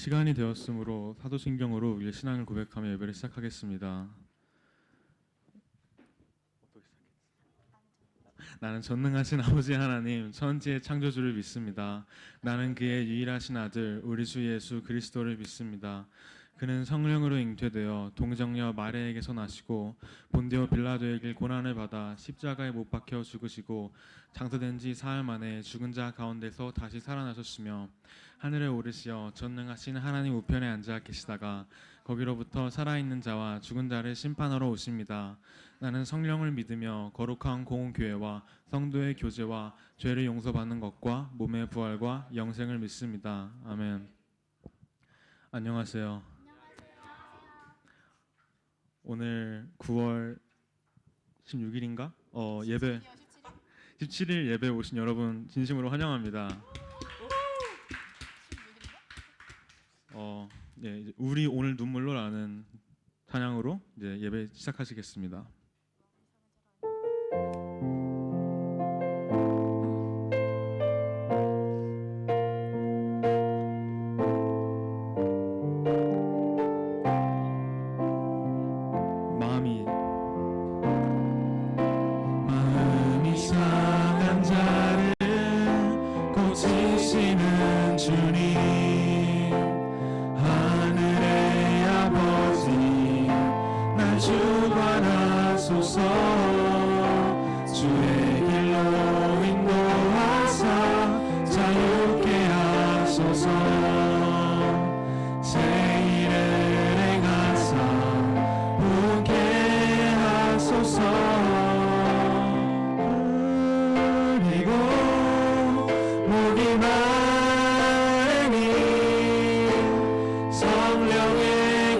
시간이 되었으므로 사도신경으로 우리의 신앙을 고백하며 예배를 시작하겠습니다. 나는 전능하신 아버지 하나님 천지의 창조주를 믿습니다. 나는 그의 유일하신 아들 우리 주 예수 그리스도를 믿습니다. 그는 성령으로 잉태되어 동정녀 마리아에게서 나시고 본디오 빌라도에게 고난을 받아 십자가에 못 박혀 죽으시고 장사된 지 사흘 만에 죽은 자 가운데서 다시 살아나셨으며 하늘에 오르시어 전능하신 하나님 우편에 앉아 계시다가 거기로부터 살아있는 자와 죽은 자를 심판하러 오십니다. 나는 성령을 믿으며 거룩한 공의교회와 성도의 교제와 죄를 용서받는 것과 몸의 부활과 영생을 믿습니다. 아멘. 안녕하세요. 오늘 9월 16일인가? 예배 17일 예배 오신 여러분 진심으로 환영합니다. 이제 우리 오늘 눈물로라는 찬양으로 이제 예배 시작하시겠습니다. 마음이 상한 자를 고치시는 주님, 하늘의 아버지 날 주관하소서. 주의 길로 인도하사 자유케 하소서. 제 일을 행하사 웃게 하소서. 그리고 목이 마르니 성령의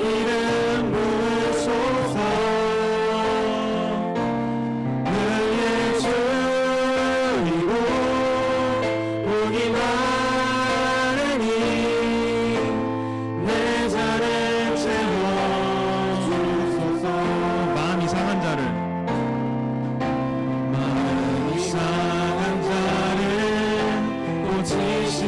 기름 부으소서. 늘예 줄이고 목이 마르니 내 잔을 채워주소서. 마음이 상한 자를 고치시는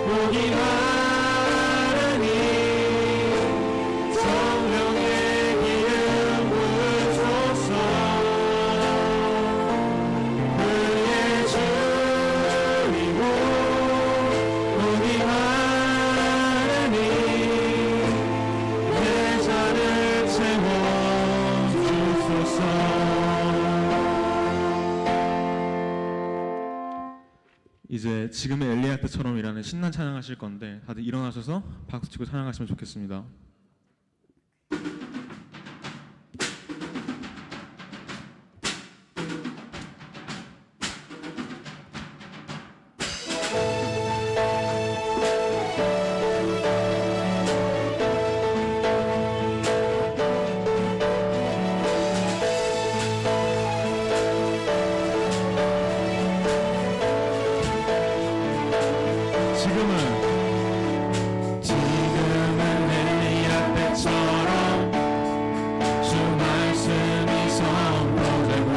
복이 많으니 성령의 기름 부으소서. 그의 주이고 복이 많으니 내 잔을 채워주소서. 이제 지금의 엘리야 때처럼이라는 신난 찬양하실 건데 다들 일어나셔서 박수치고 찬양하시면 좋겠습니다. 지금은 엘리야 때처럼 주 말씀이 선포되고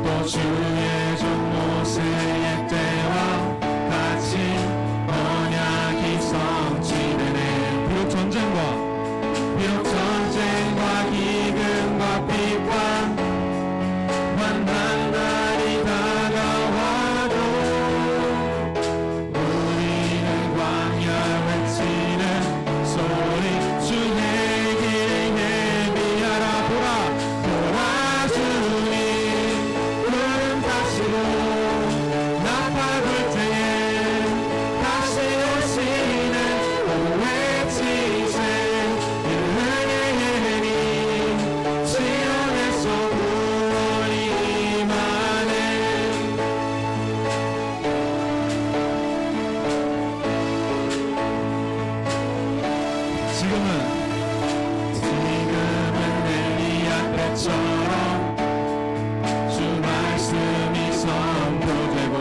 또 주의 종 모세의 때와 같이 언약이 성취되네. 비록 전쟁과 기근과 비판 환난 날이 다가와도 우리는 광야 외치는 소리 주의 길에 예비하라. 보라 주님 구름 타시고 나팔 불 때에 다시 오시는 오후의 지세 시온에서 구원이 임하네. 지금은 엘리야 때처럼 주 말씀이 선포되고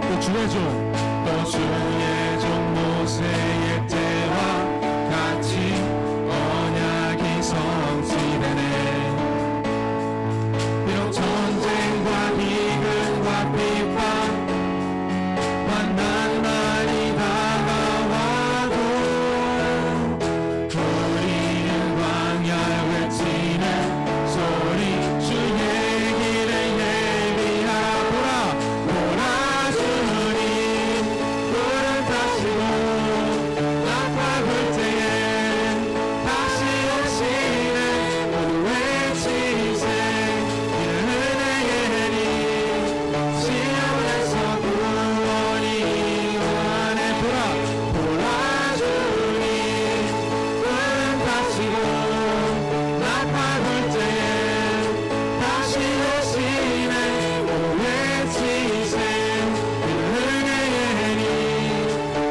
또 주의 종 모세의 때와 같이 언약이 성취되네. 비록 전쟁과 기근과 비판 환난 날이 다가와도 우리는 광야를 외치는 소리 주의 길에 예비하라. 보라 주님 구름 타시고 나팔 불 때에 다시 오시는 오후의 지세 이는 은혜의 시온에서 구원이 임하네. 보라 주님 구름 타시고 나팔 불 때에 다시 오시는 오후의 지세 이는 은혜의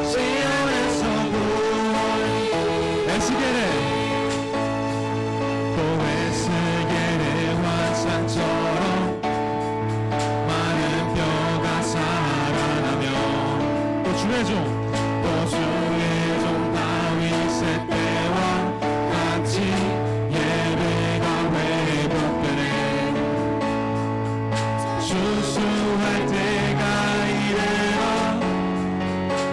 시온에서 구원이 에스겔의 또 에스겔의 환상처럼 많은 뼈가 살아나며 또 주의 종 다윗의 때와 같이 예배가 회복되네. 추수할 때가 이르러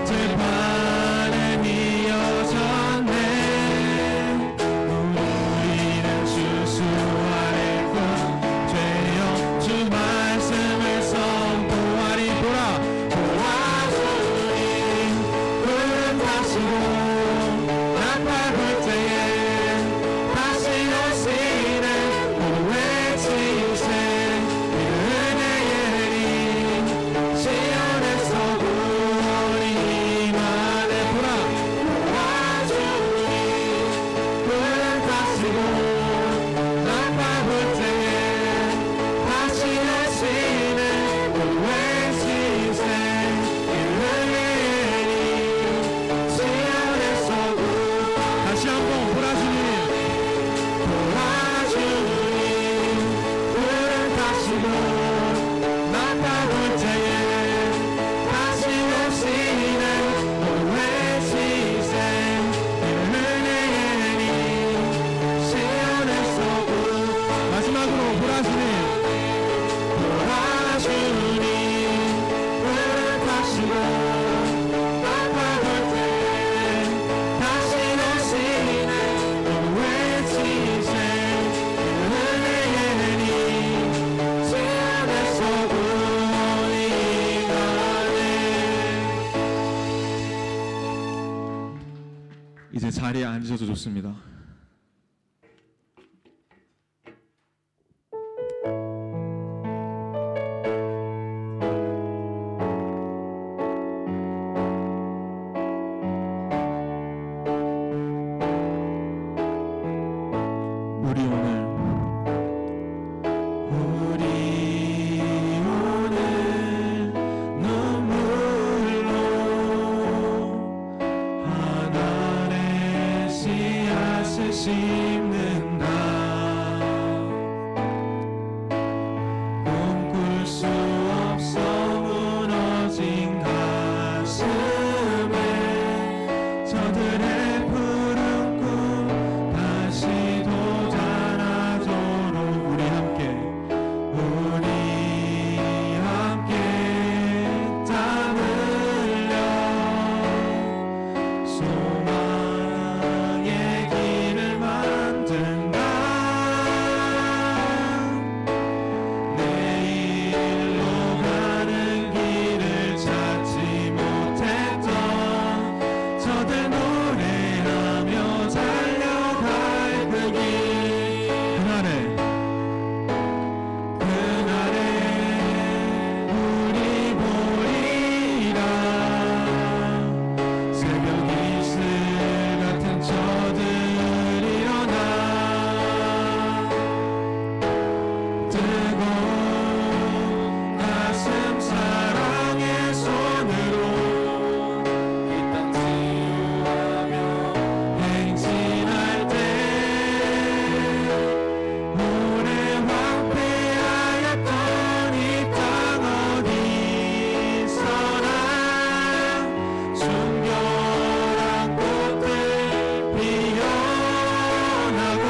재판은 이어졌네. 우리는 추수할 것 되어 주 말씀을 선포하리. 보라 주님 구름 이제 자리에 앉으셔도 좋습니다. 우리 오늘 눈물로 하늘의 씨앗을 심는다. 꿈꿀 수 없어 무너진 가슴에 저들의 푸른 꿈 다시 돋아나도록 우리 함께 땀 흘려 소망의 길을 만든다. 내일로 가는 길을 찾지 못했던 저들 노래하며 달려갈 그 길. 그날에 우리 보리라. 새벽 이슬 같은 저들 일어나 뜨거운 가슴 사랑의 손으로 이 땅 치유하며 행진할 때 오래 황폐하였던 이 땅 어디서나 순결한 꽃들 피어나고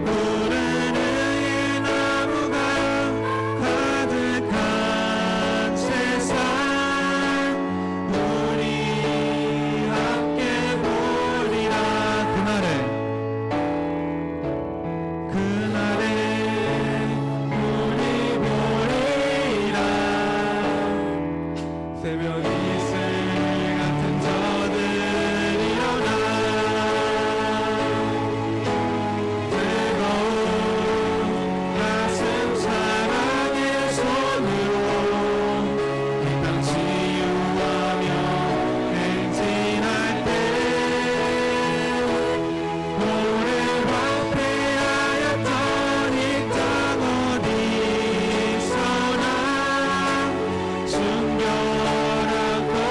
푸른 의의 나무가 가득한 세상 우리 함께 보리라. 그날에 우리 보리라. 새벽 이슬 같은 저들 일어나 뜨거운 가슴 사랑의 손으로 이 땅 치유하며 행진할 때 오래 황폐하였던 이 땅 어디서나 순결한 꽃들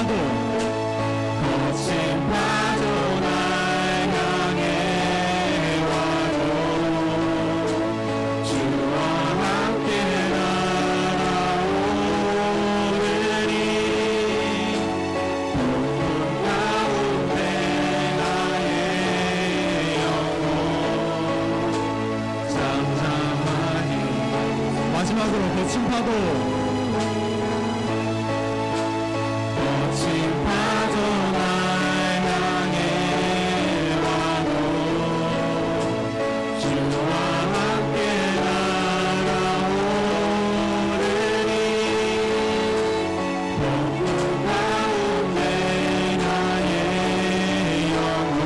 파도 거친 파도 날 향해 와도 주와 함께 날아오르니 폭풍 가운데 나의 영혼 잠잠하게 마지막으로 거친 파도 거친 파도 날 향해 와도 주와 함께 날아오르니 폭풍 가운데 나의 영혼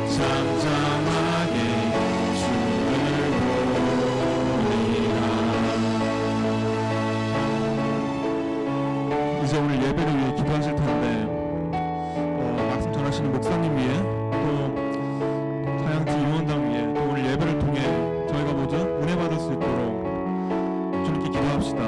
잠잠하게 주를 보리라. 이제 오늘 예배를 위해 기도하실 텐데 말씀 전하시는 목사님 위해 또 다양팀 임원단 위해 또 오늘 예배를 통해 저희가 모두 은혜 받을 수 있도록 주님께 기도합시다.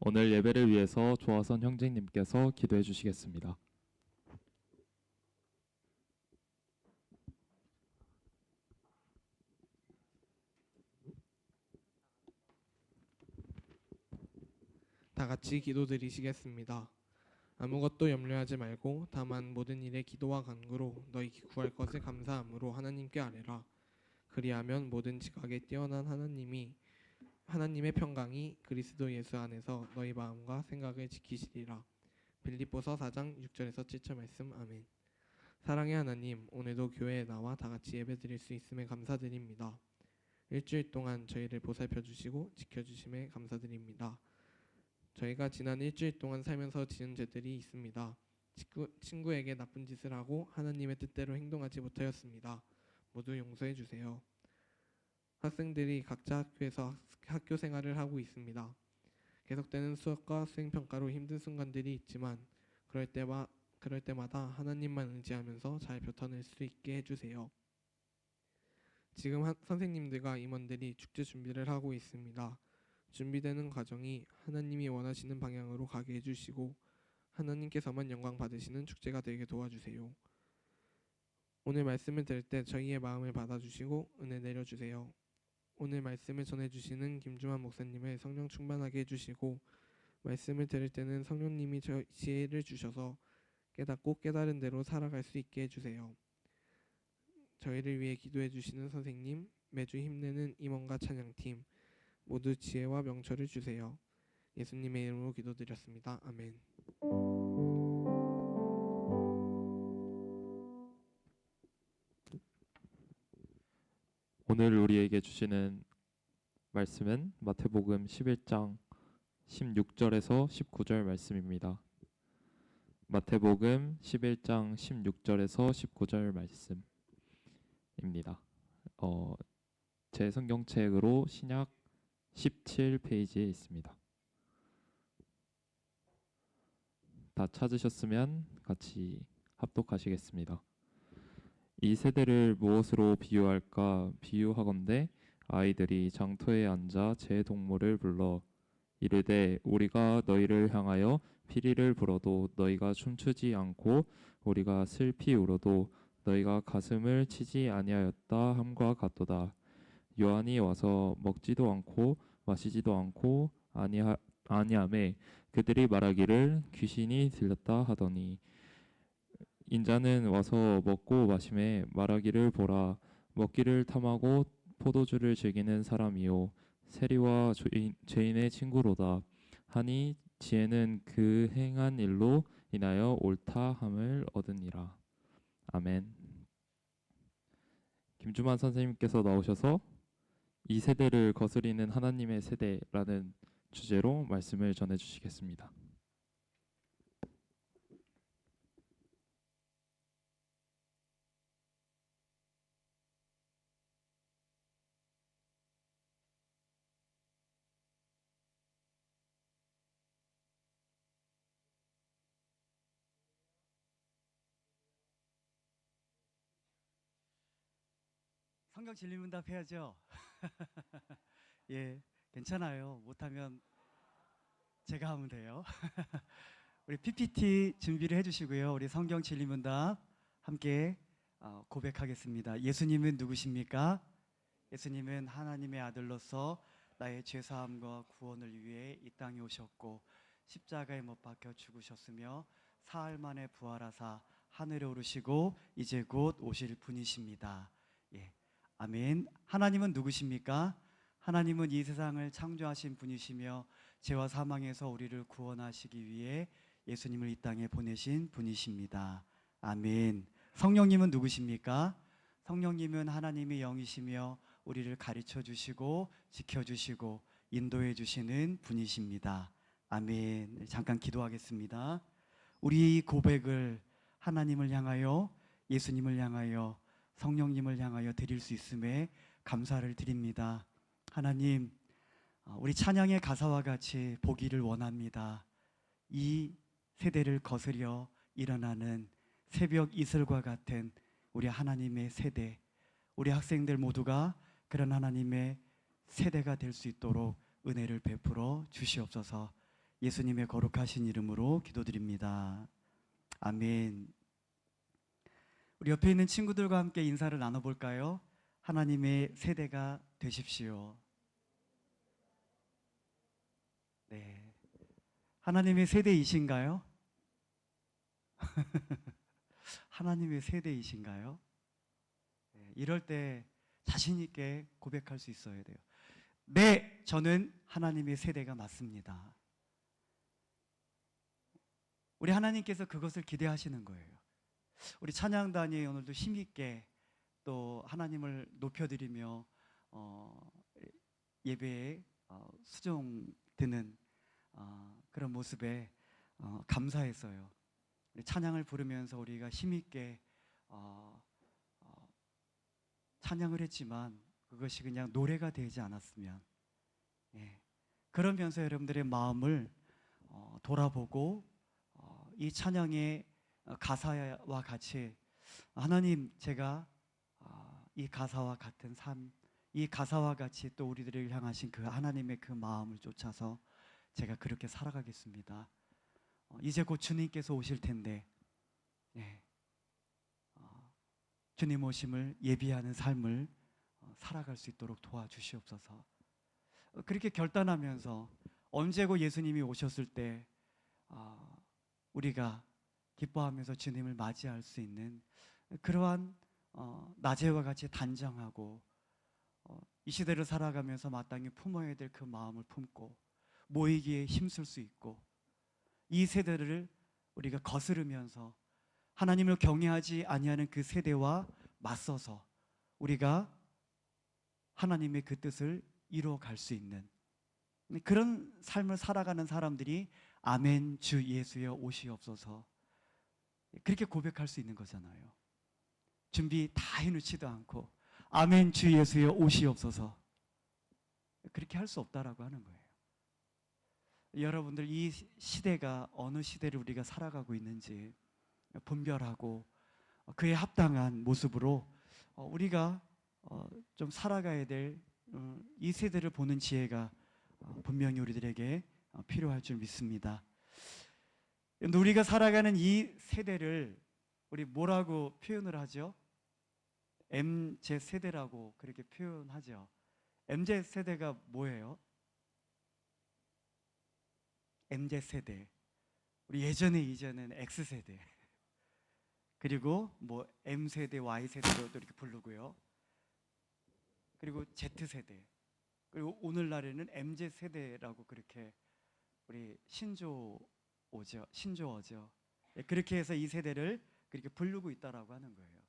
오늘 예배를 위해서 조화선 형제님께서 기도해 주시겠습니다. 다 같이 기도드리시겠습니다. 아무것도 염려하지 말고 다만 모든 일에 기도와 간구로 너희 구할 것을 감사함으로 하나님께 아뢰라. 그리하면 모든 지각에 뛰어난 하나님의 평강이 그리스도 예수 안에서 너희 마음과 생각을 지키시리라. 빌립보서 4장 6절에서 7절 말씀. 아멘. 사랑의 하나님, 오늘도 교회에 나와 다 같이 예배드릴 수 있음에 감사드립니다. 일주일 동안 저희를 보살펴 주시고 지켜 주심에 감사드립니다. 저희가 지난 일주일 동안 살면서 지은 죄들이 있습니다. 친구에게 나쁜 짓을 하고 하나님의 뜻대로 행동하지 못하였습니다. 모두 용서해 주세요. 학생들이 각자 학교에서 학교 생활을 하고 있습니다. 계속되는 수업과 수행평가로 힘든 순간들이 있지만 그럴 때마다 하나님만 의지하면서 잘 뱉어낼 수 있게 해주세요. 지금 선생님들과 임원들이 축제 준비를 하고 있습니다. 준비되는 과정이 하나님이 원하시는 방향으로 가게 해주시고 하나님께서만 영광 받으시는 축제가 되게 도와주세요. 오늘 말씀을 들을 때 저희의 마음을 받아주시고 은혜 내려주세요. 오늘 말씀을 전해주시는 김주만 목사님을 성령 충만하게 해주시고 말씀을 들을 때는 성령님이 지혜를 주셔서 깨닫고 깨달은 대로 살아갈 수 있게 해주세요. 저희를 위해 기도해 주시는 선생님, 매주 힘내는 임원과 찬양팀 모두 지혜와 명철을 주세요. 예수님의 이름으로 기도드렸습니다. 아멘. 오늘 우리에게 주시는 말씀은 마태복음 11장 16절에서 19절 말씀입니다. 마태복음 11장 16절에서 19절 말씀입니다. 제 성경책으로 신약 17페이지에 있습니다. 다 찾으셨으면 같이 합독하시겠습니다. 이 세대를 무엇으로 비유할까? 비유하건대 아이들이 장터에 앉아 제 동물을 불러 이르되 우리가 너희를 향하여 피리를 불어도 너희가 춤추지 않고 우리가 슬피 울어도 너희가 가슴을 치지 아니하였다 함과 같도다. 요한이 와서 먹지도 않고 마시지도 않고 아니하매 그들이 말하기를 귀신이 들렸다 하더니 인자는 와서 먹고 마심에 말하기를 보라 먹기를 탐하고 포도주를 즐기는 사람이요 세리와 죄인의 친구로다 하니 지혜는 그 행한 일로 인하여 옳다함을 얻으니라. 아멘. 김주만 선생님께서 나오셔서 이 세대를 거스리는 하나님의 세대라는 주제로 말씀을 전해 주시겠습니다. 성경 진리문답 해야죠. 예, 괜찮아요. 못하면 제가 하면 돼요. 우리 PPT 준비를 해주시고요. 우리 성경 진리문답 함께 고백하겠습니다. 예수님은 누구십니까? 예수님은 하나님의 아들로서 나의 죄사함과 구원을 위해 이 땅에 오셨고 십자가에 못 박혀 죽으셨으며 사흘 만에 부활하사 하늘에 오르시고 이제 곧 오실 분이십니다. 예. 아멘. 하나님은 누구십니까? 하나님은 이 세상을 창조하신 분이시며 죄와 사망에서 우리를 구원하시기 위해 예수님을 이 땅에 보내신 분이십니다. 아멘. 성령님은 누구십니까? 성령님은 하나님의 영이시며 우리를 가르쳐 주시고 지켜 주시고 인도해 주시는 분이십니다. 아멘. 잠깐 기도하겠습니다. 우리 고백을 하나님을 향하여 예수님을 향하여 성령님을 향하여 드릴 수 있음에 감사를 드립니다. 하나님, 우리 찬양의 가사와 같이 보기를 원합니다. 이 세대를 거스려 일어나는 새벽 이슬과 같은 우리 하나님의 세대, 우리 학생들 모두가 그런 하나님의 세대가 될 수 있도록 은혜를 베풀어 주시옵소서. 예수님의 거룩하신 이름으로 기도드립니다. 아멘. 우리 옆에 있는 친구들과 함께 인사를 나눠볼까요? 하나님의 세대가 되십시오. 네. 하나님의 세대이신가요? 하나님의 세대이신가요? 네. 이럴 때 자신 있게 고백할 수 있어야 돼요. 네, 저는 하나님의 세대가 맞습니다. 우리 하나님께서 그것을 기대하시는 거예요. 우리 찬양단이 오늘도 힘있게 또 하나님을 높여드리며 예배에 수종드는 그런 모습에 감사했어요. 찬양을 부르면서 우리가 힘있게 찬양을 했지만 그것이 그냥 노래가 되지 않았으면, 그러면서 여러분들의 마음을 돌아보고 이 찬양의 가사와 같이 하나님, 제가 이 가사와 같은 삶, 이 가사와 같이 또 우리들을 향하신 그 하나님의 그 마음을 쫓아서 제가 그렇게 살아가겠습니다. 이제 곧 주님께서 오실 텐데 주님 오심을 예비하는 삶을 살아갈 수 있도록 도와주시옵소서. 그렇게 결단하면서 언제고 예수님이 오셨을 때 우리가 기뻐하면서 주님을 맞이할 수 있는 그러한 낮에와 같이 단정하고 이 시대를 살아가면서 마땅히 품어야 될 그 마음을 품고 모이기에 힘쓸 수 있고 이 세대를 우리가 거스르면서 하나님을 경외하지 아니하는 그 세대와 맞서서 우리가 하나님의 그 뜻을 이루어갈 수 있는 그런 삶을 살아가는 사람들이 아멘 주 예수여 오시옵소서, 그렇게 고백할 수 있는 거잖아요. 준비 다 해놓지도 않고 아멘 주 예수여 오시옵소서, 그렇게 할 수 없다라고 하는 거예요. 여러분들, 이 시대가 어느 시대를 우리가 살아가고 있는지 분별하고 그에 합당한 모습으로 우리가 좀 살아가야 될 이 세대를 보는 지혜가 분명히 우리들에게 필요할 줄 믿습니다. 우리가 살아가는 이 세대를 우리 뭐라고 표현을 하죠? MZ세대라고 그렇게 표현하죠. MZ세대가 뭐예요? MZ세대. 우리 이제는 X세대. 그리고 뭐 M세대, Y세대로도 이렇게 부르고요. 그리고 Z세대. 그리고 오늘날에는 MZ세대라고 그렇게 우리 신조어죠. 예, 그렇게 해서 이 세대를 그렇게 부르고 있다라고 하는 거예요.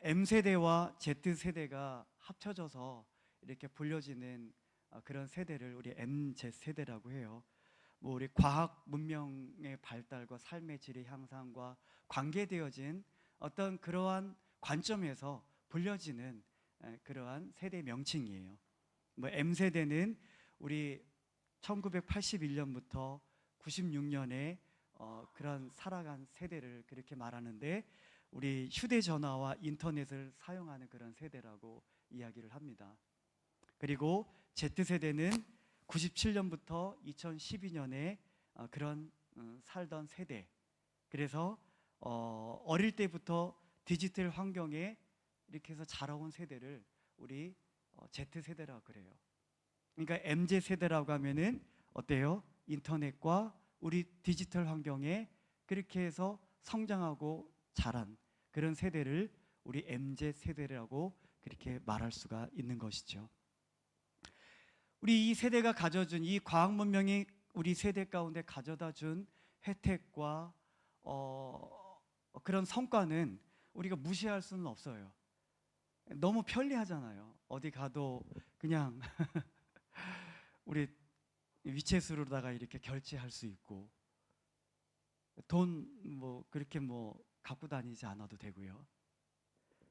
M 세대와 Z 세대가 합쳐져서 이렇게 불려지는 그런 세대를 우리 MZ 세대라고 해요. 우리 과학 문명의 발달과 삶의 질의 향상과 관계되어진 어떤 그러한 관점에서 불려지는 그러한 세대 명칭이에요. M 세대는 우리 1981년부터 96년에 그런 살아간 세대를 그렇게 말하는데, 우리 휴대전화와 인터넷을 사용하는 그런 세대라고 이야기를 합니다. 그리고 Z세대는 97년부터 2012년에 그런 살던 세대. 그래서 어릴 때부터 디지털 환경에 이렇게 해서 자라온 세대를 우리 Z세대라고 그래요. 그러니까 MZ세대라고 하면은 어때요? 인터넷과 우리 디지털 환경에 그렇게 해서 성장하고 자란 그런 세대를 우리 MZ세대라고 그렇게 말할 수가 있는 것이죠. 우리 이 세대가 가져준 이 과학 문명이 우리 세대 가운데 가져다 준 혜택과 그런 성과는 우리가 무시할 수는 없어요. 너무 편리하잖아요. 어디 가도 그냥 우리 위챗으로다가 이렇게 결제할 수 있고, 돈 그렇게 갖고 다니지 않아도 되고요.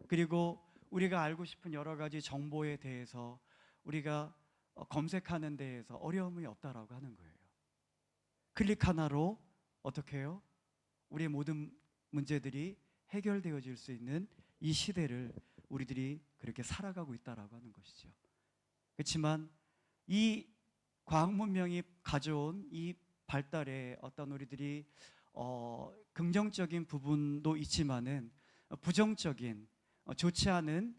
그리고 우리가 알고 싶은 여러 가지 정보에 대해서 우리가 검색하는 데에서 어려움이 없다라고 하는 거예요. 클릭 하나로 어떻게 해요? 우리의 모든 문제들이 해결되어질 수 있는 이 시대를 우리들이 그렇게 살아가고 있다라고 하는 것이죠. 그렇지만 이 과학 문명이 가져온 이 발달에 어떤 우리들이 긍정적인 부분도 있지만은 부정적인 좋지 않은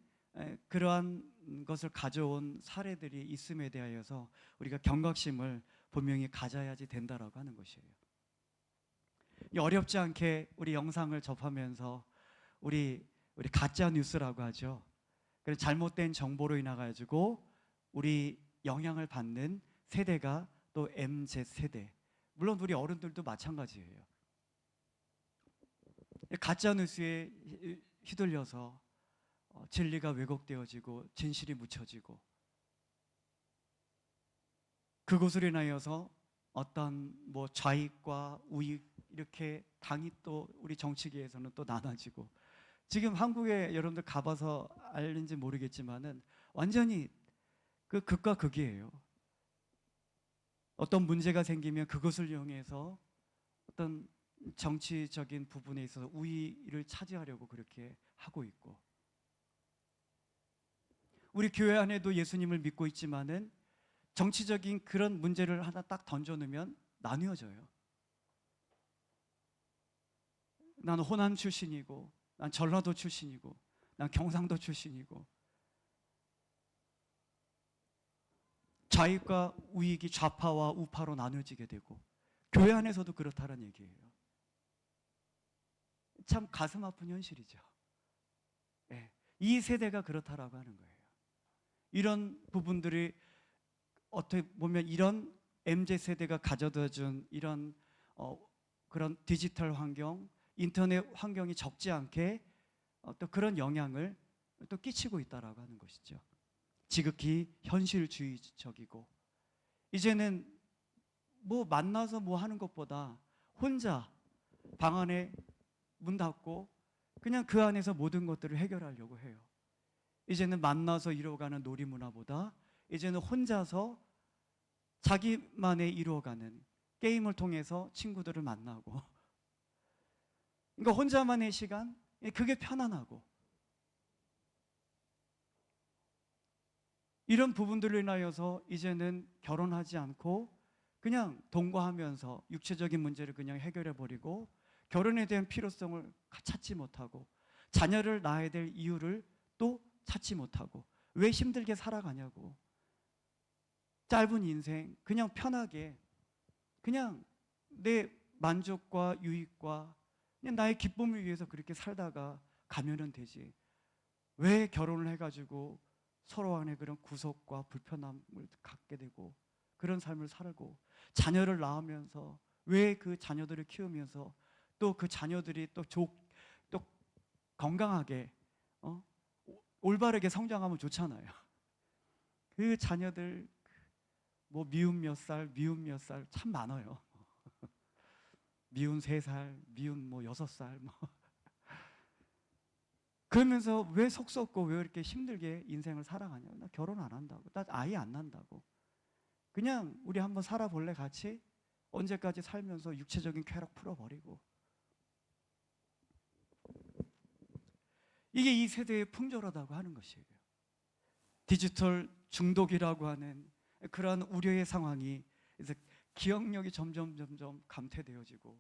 그러한 것을 가져온 사례들이 있음에 대하여서 우리가 경각심을 분명히 가져야지 된다라고 하는 것이에요. 어렵지 않게 우리 영상을 접하면서 우리 가짜 뉴스라고 하죠. 그런 잘못된 정보로 인해 가지고 우리 영향을 받는 세대가 또 MZ 세대. 물론 우리 어른들도 마찬가지예요. 가짜 뉴스에 휘둘려서 진리가 왜곡되어지고 진실이 묻혀지고, 그것으로 인하여서 어떤 좌익과 우익 이렇게 당이 또 우리 정치계에서는 또 나눠지고, 지금 한국에 여러분들 가봐서 알는지 모르겠지만은 완전히 그 극과 극이에요. 어떤 문제가 생기면 그것을 이용해서 어떤 정치적인 부분에 있어서 우위를 차지하려고 그렇게 하고 있고, 우리 교회 안에도 예수님을 믿고 있지만은 정치적인 그런 문제를 하나 딱 던져놓으면 나뉘어져요. 나는 호남 출신이고, 난 전라도 출신이고, 난 경상도 출신이고, 좌익과 우익이 좌파와 우파로 나눠지게 되고, 교회 안에서도 그렇다는 얘기예요. 참 가슴 아픈 현실이죠. 네, 이 세대가 그렇다라고 하는 거예요. 이런 부분들이 어떻게 보면 이런 MZ세대가 가져다 준 이런 그런 디지털 환경, 인터넷 환경이 적지 않게 또 그런 영향을 또 끼치고 있다라고 하는 것이죠. 지극히 현실주의적이고, 이제는 만나서 하는 것보다 혼자 방 안에 문 닫고 그냥 그 안에서 모든 것들을 해결하려고 해요. 이제는 만나서 이루어가는 놀이문화보다 이제는 혼자서 자기만의 이루어가는 게임을 통해서 친구들을 만나고, 그러니까 혼자만의 시간, 그게 편안하고, 이런 부분들로 인하여서 이제는 결혼하지 않고 그냥 동거하면서 육체적인 문제를 그냥 해결해 버리고, 결혼에 대한 필요성을 찾지 못하고, 자녀를 낳아야 될 이유를 또 찾지 못하고, 왜 힘들게 살아가냐고, 짧은 인생 그냥 편하게 그냥 내 만족과 유익과 그냥 나의 기쁨을 위해서 그렇게 살다가 가면은 되지, 왜 결혼을 해가지고 서로 간에 그런 구속과 불편함을 갖게 되고 그런 삶을 살고 자녀를 낳으면서 왜 그 자녀들을 키우면서 또 그 자녀들이 또 건강하게 올바르게 성장하면 좋잖아요. 그 자녀들 뭐 미운 몇 살, 미운 몇 살 참 많아요. 미운 3살, 미운 뭐 6살 뭐. 그러면서 왜 속 썩고 왜 이렇게 힘들게 인생을 살아가냐? 나 결혼 안 한다고. 나 아이 안 난다고. 그냥 우리 한번 살아볼래 같이? 언제까지 살면서 육체적인 쾌락 풀어버리고. 이게 이 세대의 풍조라고 하는 것이에요. 디지털 중독이라고 하는 그러한 우려의 상황이 이제 기억력이 점점 감퇴되어지고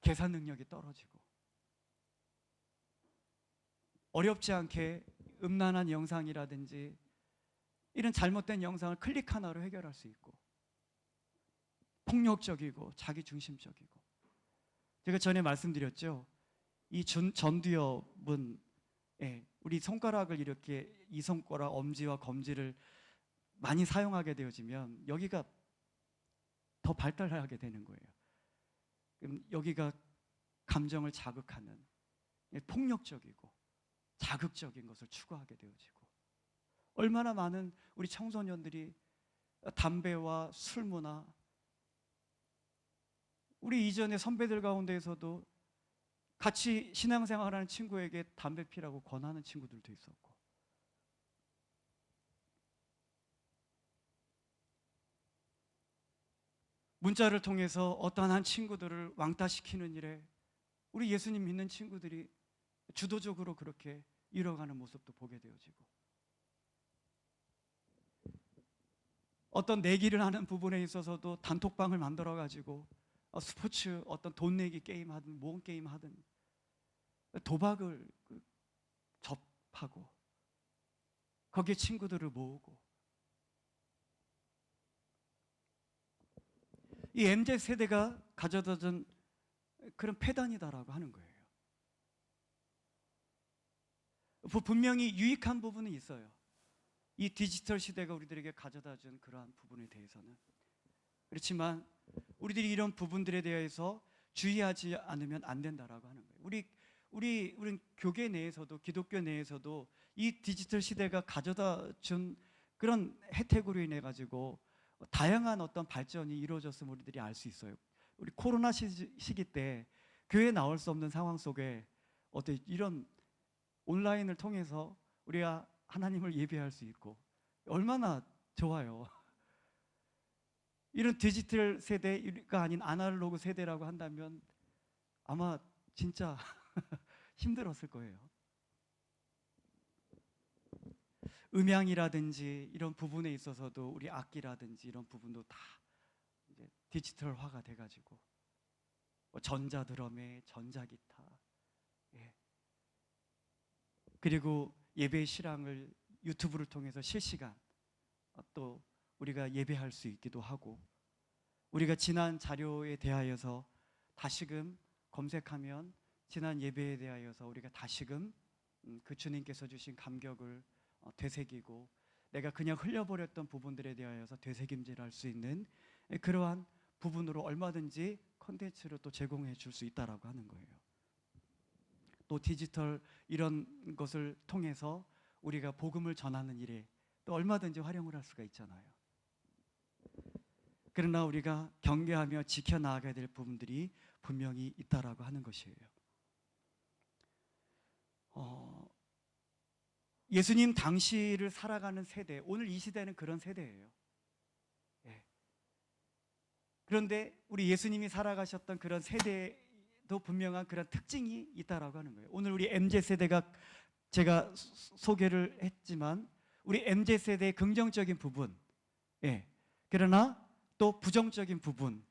계산 능력이 떨어지고 어렵지 않게 음란한 영상이라든지 이런 잘못된 영상을 클릭 하나로 해결할 수 있고 폭력적이고 자기중심적이고 제가 전에 말씀드렸죠. 이 전두엽은 우리 손가락을 이렇게 이 손가락 엄지와 검지를 많이 사용하게 되어지면 여기가 더 발달하게 되는 거예요. 그럼 여기가 감정을 자극하는 폭력적이고 자극적인 것을 추구하게 되어지고 얼마나 많은 우리 청소년들이 담배와 술 문화 우리 이전에 선배들 가운데에서도 같이 신앙생활하는 친구에게 담배 피라고 권하는 친구들도 있었고 문자를 통해서 어떠한 한 친구들을 왕따시키는 일에 우리 예수님 믿는 친구들이 주도적으로 그렇게 이뤄가는 모습도 보게 되어지고 어떤 내기를 하는 부분에 있어서도 단톡방을 만들어 가지고 스포츠 어떤 돈 내기 게임 하든 모험 게임 하든 도박을 접하고 거기에 친구들을 모으고 이 MZ세대가 가져다 준 그런 폐단이다라고 하는 거예요. 분명히 유익한 부분은 있어요. 이 디지털 시대가 우리들에게 가져다 준 그러한 부분에 대해서는 그렇지만 우리들이 이런 부분들에 대해서 주의하지 않으면 안 된다라고 하는 거예요. 우리 교계 내에서도 기독교 내에서도 이 디지털 시대가 가져다 준 그런 혜택으로 인해 가지고 다양한 어떤 발전이 이루어졌음을 우리들이 알 수 있어요. 우리 코로나 시기 때 교회에 나올 수 없는 상황 속에 어떤 이런 온라인을 통해서 우리가 하나님을 예배할 수 있고 얼마나 좋아요. 이런 디지털 세대가 아닌 아날로그 세대라고 한다면 아마 진짜 힘들었을 거예요. 음향이라든지 이런 부분에 있어서도 우리 악기라든지 이런 부분도 다 이제 디지털화가 돼가지고 전자드럼에 전자기타 그리고 예배 실황을 유튜브를 통해서 실시간 또 우리가 예배할 수 있기도 하고 우리가 지난 자료에 대하여서 다시금 검색하면 지난 예배에 대하여서 우리가 다시금 그 주님께서 주신 감격을 되새기고 내가 그냥 흘려버렸던 부분들에 대하여서 되새김질할 수 있는 그러한 부분으로 얼마든지 콘텐츠를 또 제공해 줄 수 있다라고 하는 거예요. 또 디지털 이런 것을 통해서 우리가 복음을 전하는 일에 또 얼마든지 활용을 할 수가 있잖아요. 그러나 우리가 경계하며 지켜나가야 될 부분들이 분명히 있다라고 하는 것이에요. 예수님 당시를 살아가는 세대, 오늘 이 시대는 그런 세대예요. 그런데 우리 예수님이 살아가셨던 그런 세대도 분명한 그런 특징이 있다라고 하는 거예요. 오늘 우리 MZ세대가 제가 소개를 했지만 우리 MZ세대의 긍정적인 부분, 그러나 또 부정적인 부분,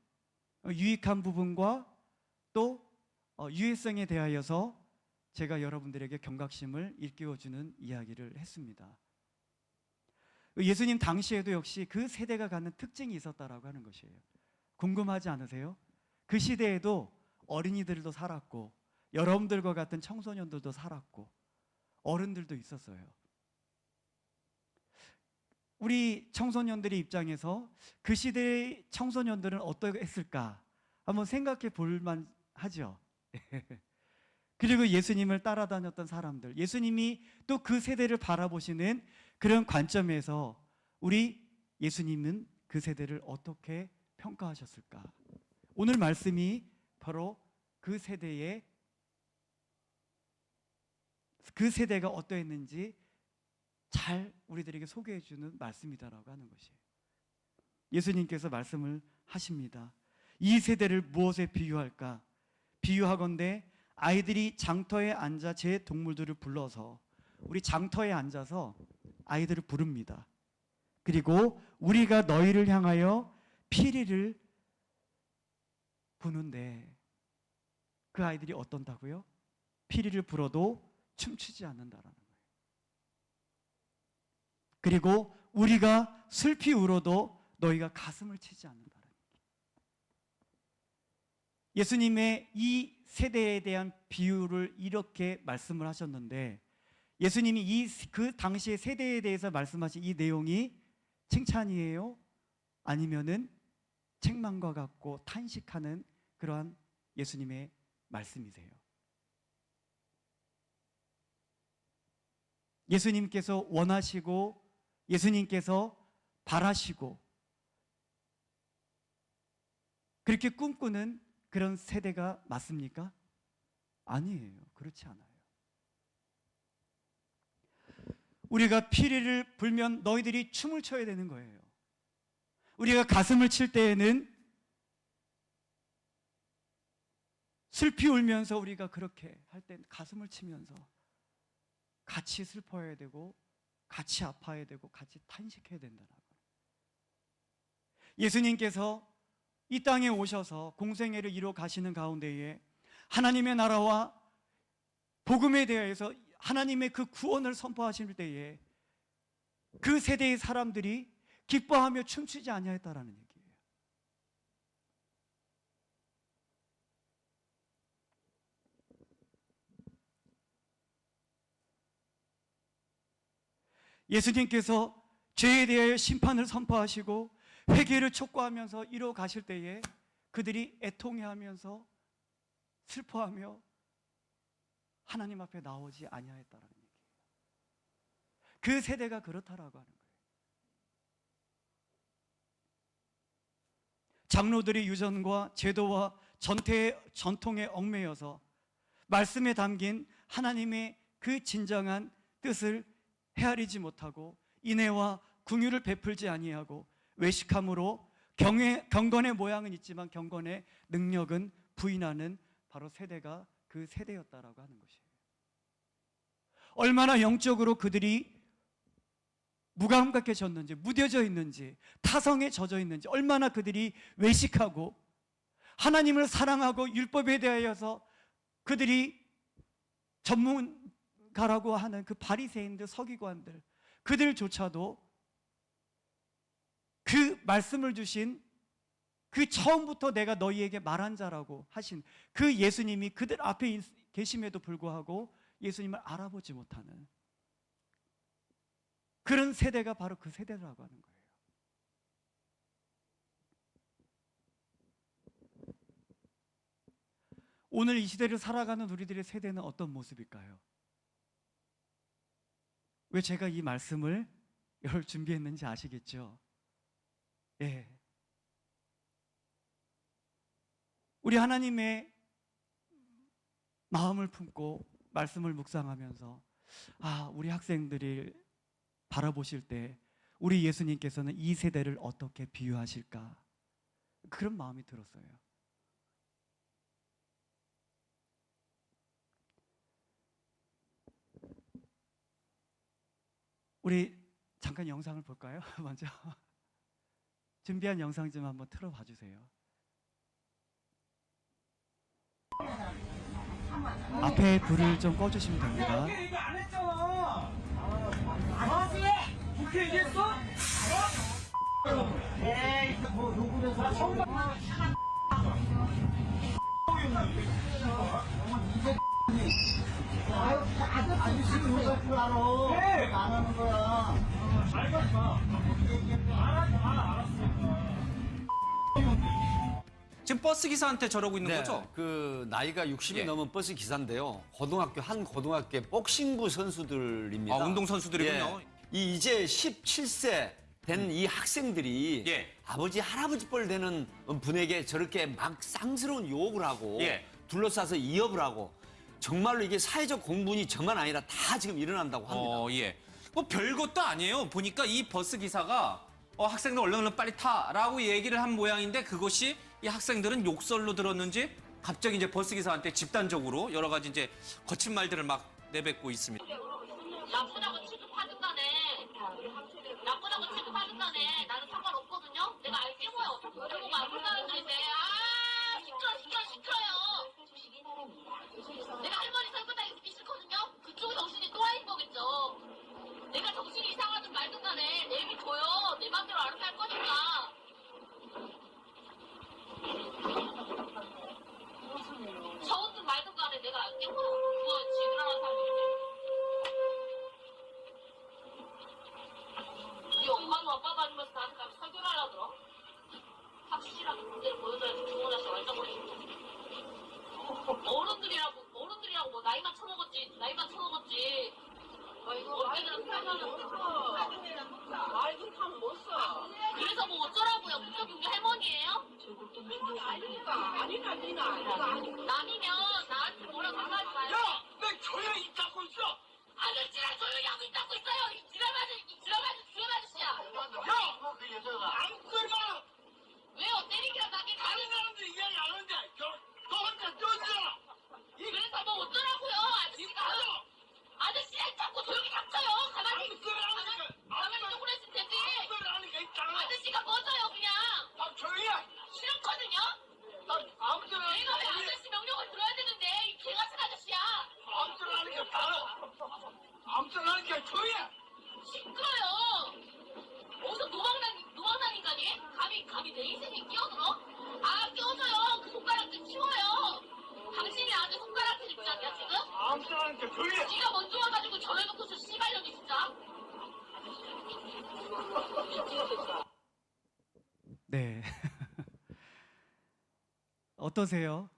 유익한 부분과 또 유해성에 대하여서 제가 여러분들에게 경각심을 일깨워주는 이야기를 했습니다. 예수님 당시에도 역시 그 세대가 갖는 특징이 있었다라고 하는 것이에요. 궁금하지 않으세요? 그 시대에도 어린이들도 살았고 여러분들과 같은 청소년들도 살았고 어른들도 있었어요. 우리 청소년들의 입장에서 그 시대의 청소년들은 어떠했을까 한번 생각해 볼 만하죠. 그리고 예수님을 따라다녔던 사람들, 예수님이 또 그 세대를 바라보시는 그런 관점에서 우리 예수님은 그 세대를 어떻게 평가하셨을까? 오늘 말씀이 바로 그 세대가 어떠했는지 잘 우리들에게 소개해 주는 말씀이다라고 하는 것이에요. 예수님께서 말씀을 하십니다. 이 세대를 무엇에 비유할까? 비유하건대 아이들이 장터에 앉아 제 동물들을 불러서, 우리 장터에 앉아서 아이들을 부릅니다. 그리고 우리가 너희를 향하여 피리를 부는데 그 아이들이 어떤다고요? 피리를 불어도 춤추지 않는다라는 거예요. 그리고 우리가 슬피 울어도 너희가 가슴을 치지 않는다라는 거예요. 예수님의 이 세대에 대한 비유를 이렇게 말씀을 하셨는데, 예수님이 그 당시의 세대에 대해서 말씀하신 이 내용이 칭찬이에요? 아니면은 책망과 같고 탄식하는 그러한 예수님의 말씀이세요? 예수님께서 원하시고 예수님께서 바라시고 그렇게 꿈꾸는 그런 세대가 맞습니까? 아니에요. 그렇지 않아요. 우리가 피리를 불면 너희들이 춤을 춰야 되는 거예요. 우리가 가슴을 칠 때에는 슬피 울면서, 우리가 그렇게 할 때 가슴을 치면서 같이 슬퍼해야 되고 같이 아파야 되고 같이 탄식해야 된다라고. 예수님께서 이 땅에 오셔서 공생애를 이루어 가시는 가운데에 하나님의 나라와 복음에 대해서 하나님의 그 구원을 선포하실 때에 그 세대의 사람들이 기뻐하며 춤추지 아니하였다라는 얘기예요. 예수님께서 죄에 대하여 심판을 선포하시고 회개를 촉구하면서 이루어 가실 때에 그들이 애통해하면서 슬퍼하며 하나님 앞에 나오지 아니하였다라는 얘기예요. 그 세대가 그렇다라고 하는 거예요. 장로들의 유전과 제도와 전통에 얽매여서 말씀에 담긴 하나님의 그 진정한 뜻을 헤아리지 못하고 인애와 긍휼을 베풀지 아니하고 외식함으로 경건의 모양은 있지만 경건의 능력은 부인하는 바로 세대가 그 세대였다라고 하는 것이에요. 얼마나 영적으로 그들이 무감각해졌는지, 무뎌져 있는지, 타성에 젖어 있는지, 얼마나 그들이 외식하고 하나님을 사랑하고 율법에 대하여서 그들이 전문가라고 하는 그 바리새인들, 서기관들, 그들조차도 그 말씀을 주신 그 처음부터 내가 너희에게 말한 자라고 하신 그 예수님이 그들 앞에 계심에도 불구하고 예수님을 알아보지 못하는 그런 세대가 바로 그 세대라고 하는 거예요. 오늘 이 시대를 살아가는 우리들의 세대는 어떤 모습일까요? 왜 제가 이 말씀을 준비했는지 아시겠죠? 예. 우리 하나님의 마음을 품고 말씀을 묵상하면서 우리 학생들이 바라보실 때 우리 예수님께서는 이 세대를 어떻게 비유하실까? 그런 마음이 들었어요. 우리 잠깐 영상을 볼까요? 먼저 준비한 영상 좀 한번 틀어봐 주세요. 앞에 불을 좀 꺼주시면 됩니다. 얘기 안 했잖아. 국회 얘기했어? 에이, 뭐 녹음해서 처음 아저씨 요구할 줄 알아. 안 하는 거야. 말하지 마. 말하지 마. 알았어. 지금 버스 기사한테 저러고 있는 거죠? 그 나이가 60이 예. 넘은 버스 기사인데요. 한 고등학교 복싱부 선수들입니다. 운동 선수들이군요. 이 이제 17세 된 이 학생들이 예. 아버지 할아버지 뻘 되는 분에게 저렇게 막 쌍스러운 유혹을 하고 예. 둘러싸서 이업을 하고 정말로 이게 사회적 공분이 저만 아니라 다 지금 일어난다고 합니다. 예. 뭐 별것도 아니에요. 보니까 이 버스 기사가 학생들 얼른 빨리 타라고 얘기를 한 모양인데 그것이 이 학생들은 욕설로 들었는지 갑자기 이제 버스 기사한테 집단적으로 여러 가지 이제 거친 말들을 막 내뱉고 있습니다. 나쁘다고 취급하든다네. 나쁘다고 취급하든다네. 나는 상관없거든요. 내가 알게 뭐요. 그리고 마을 사람들인데 시끄러요. 내가 할머니 설거지하기 듣기 싫거든요. 그쪽 정신이 또라이인 거겠죠. 내가 정신이 이상하든 말든 간에 내비둬요. 내 맘대로 알아서 할 거니까. 저든 말든 간에 내가 알게 뭐요. 그거 지들하는 사람인데. 네 엄마는 아빠가 아니면서 나한테 가면 설교를 하려 들어? 확실하게 문제를 보여줘야지 좋은 자식 얼짱거리지. 어른들이라고 뭐 나이만 처먹었지. 어른들은 말도 타면 못 써. 그래서 뭐 어쩌라고요? 그쪽이 우리 할머니예요? 남이면 나한테 뭐라고 하지 마요. 야, 내 조용히 입 닫고 있어. 아저씨랑 조용히 하고 있 닫고 있어요. 이 드라마 아저씨야. 야, 그 여자가 안 끌마. 왜요? 때리기랑 나게 다른 가는 사람들 이야기 안 하는데 너 혼자 던져. 그래서 뭐 어쩌라고요? 아저씨랑 자꾸 조용히 닥쳐요. 가만히 조금 했으면 되지. 아저씨가 꺼져요 그냥. 나 조용히 해. 싫었거든요. 나 아무 데나 내가 왜 아저씨 명령을 들어야 되는데 이 개같은 아저씨야. 아무 데나 하니까 다 아무 데나 하니까 조용히 해. 시끄러요. 어디서 노망난 인간이? 감히 내 인생에 끼어들어? 끼어져요. 그 손가락질 치워요. 당신이 아주 손가락질 입장이야 지금? 아무 데나 하니까 조용히 해. 네가 먼저 와가지고 저래놓고서 씨발년이 진짜. 네. 어떠세요?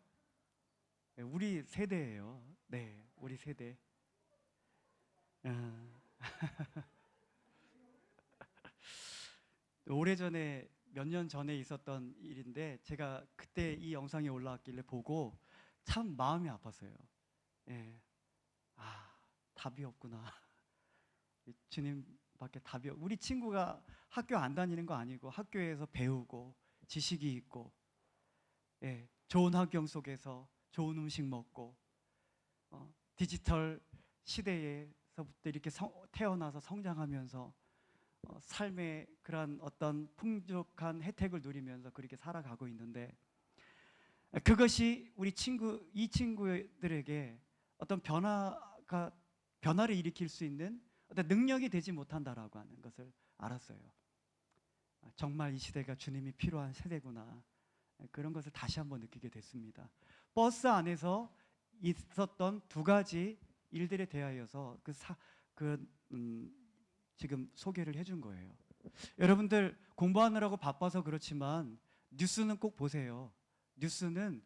네, 우리 세대예요. 네, 우리 세대. 오래전에 몇 년 전에 있었던 일인데 제가 그때 이 영상이 올라왔길래 보고 참 마음이 아팠어요. 예. 답이 없구나. 주님밖에 답이 없. 우리 친구가 학교 안 다니는 거 아니고 학교에서 배우고 지식이 있고, 예, 좋은 환경 속에서 좋은 음식 먹고, 디지털 시대에서부터 이렇게 태어나서 성장하면서 삶의 그런 어떤 풍족한 혜택을 누리면서 그렇게 살아가고 있는데 그것이 이 친구들에게 어떤 변화를 일으킬 수 있는 어떤 능력이 되지 못한다라고 하는 것을 알았어요. 정말 이 시대가 주님이 필요한 세대구나. 그런 것을 다시 한번 느끼게 됐습니다. 버스 안에서 있었던 두 가지 일들에 대하여서 지금 소개를 해준 거예요. 여러분들 공부하느라고 바빠서 그렇지만 뉴스는 꼭 보세요. 뉴스는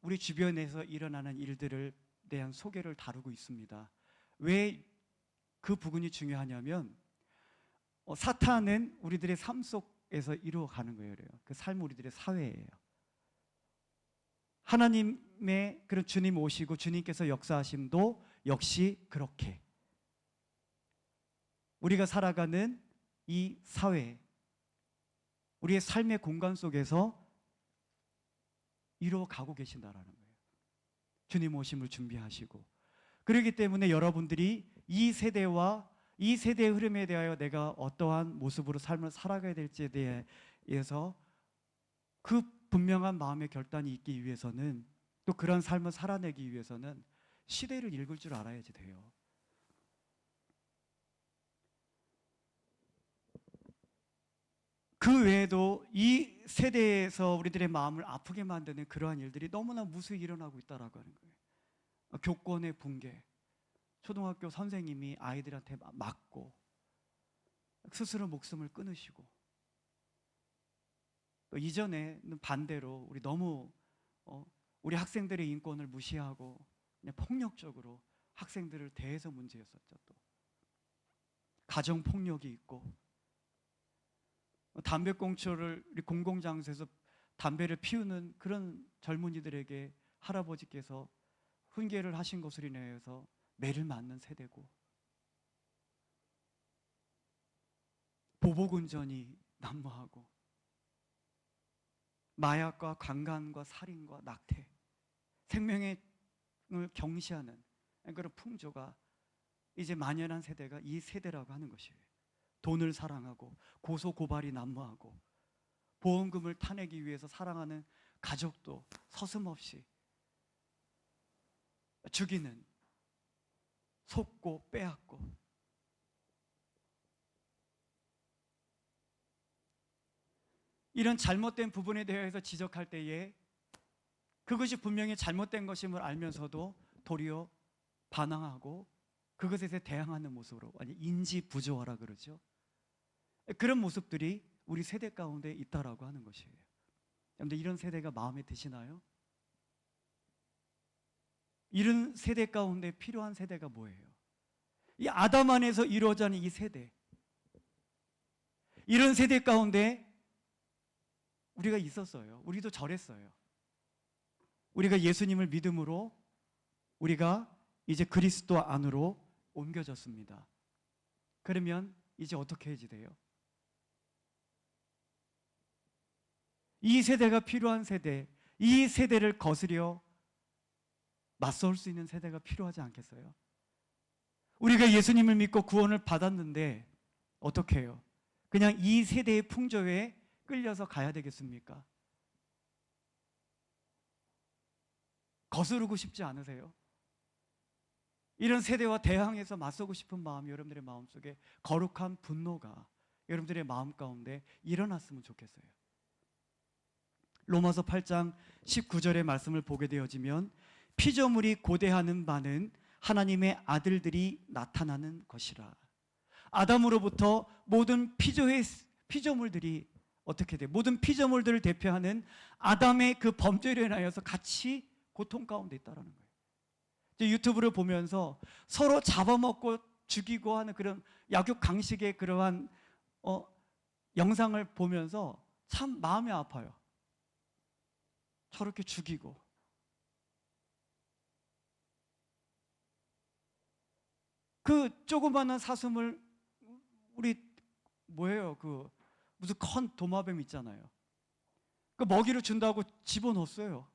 우리 주변에서 일어나는 일들을 대한 소개를 다루고 있습니다. 왜 그 부분이 중요하냐면 사탄은 우리들의 삶 속에서 이루어가는 거예요. 그 삶은 우리들의 사회예요. 하나님의 그런 주님 오시고 주님께서 역사하심도 역시 그렇게 우리가 살아가는 이 사회, 우리의 삶의 공간 속에서 이루어가고 계신다라는 거예요. 주님 오심을 준비하시고, 그렇기 때문에 여러분들이 이 세대와 이 세대의 흐름에 대하여 내가 어떠한 모습으로 삶을 살아가야 될지에 대해서 그 분명한 마음의 결단이 있기 위해서는, 또 그런 삶을 살아내기 위해서는 시대를 읽을 줄 알아야지 돼요. 그 외에도 이 세대에서 우리들의 마음을 아프게 만드는 그러한 일들이 너무나 무수히 일어나고 있다라고 하는 거예요. 교권의 붕괴, 초등학교 선생님이 아이들한테 맞고, 스스로 목숨을 끊으시고, 또 이전에는 반대로 우리 너무 우리 학생들의 인권을 무시하고 그냥 폭력적으로 학생들을 대해서 문제였었죠. 또 가정 폭력이 있고, 담배꽁초를 우리 공공장소에서 담배를 피우는 그런 젊은이들에게 할아버지께서 훈계를 하신 것으로 인해서 매를 맞는 세대고, 보복운전이 난무하고, 마약과 강간과 살인과 낙태, 생명을 경시하는 그런 풍조가 이제 만연한 세대가 이 세대라고 하는 것이에요. 돈을 사랑하고 고소고발이 난무하고 보험금을 타내기 위해서 사랑하는 가족도 서슴없이 죽이는, 속고 빼앗고, 이런 잘못된 부분에 대해서 지적할 때에 그것이 분명히 잘못된 것임을 알면서도 도리어 반항하고 그것에 대항하는 모습으로, 아니 인지 부조화라 그러죠. 그런 모습들이 우리 세대 가운데 있다라고 하는 것이에요. 여러분들, 이런 세대가 마음에 드시나요? 이런 세대 가운데 필요한 세대가 뭐예요? 이 아담 안에서 이루어지는 이 세대, 이런 세대 가운데 우리가 있었어요. 우리도 저랬어요. 우리가 예수님을 믿음으로 우리가 이제 그리스도 안으로 옮겨졌습니다. 그러면 이제 어떻게 해야지 돼요? 이 세대가 필요한 세대, 이 세대를 거스려 맞설 수 있는 세대가 필요하지 않겠어요? 우리가 예수님을 믿고 구원을 받았는데 어떻게 해요? 그냥 이 세대의 풍조에 끌려서 가야 되겠습니까? 거스르고 싶지 않으세요? 이런 세대와 대항해서 맞서고 싶은 마음이 여러분들의 마음속에 거룩한 분노가 여러분들의 마음 가운데 일어났으면 좋겠어요. 로마서 8장 19절의 말씀을 보게 되어지면 피조물이 고대하는 바는 하나님의 아들들이 나타나는 것이라. 아담으로부터 모든 피조물들이 어떻게 돼? 모든 피조물들을 대표하는 아담의 그 범죄로 인하여서 같이 고통 가운데 있다라는 거예요. 유튜브를 보면서 서로 잡아먹고 죽이고 하는 그런 약육강식의 그러한 영상을 보면서 참 마음이 아파요. 저렇게 죽이고, 그 조그마한 사슴을 우리 뭐예요? 그 무슨 큰 도마뱀 있잖아요. 그 먹이를 준다고 집어넣었어요.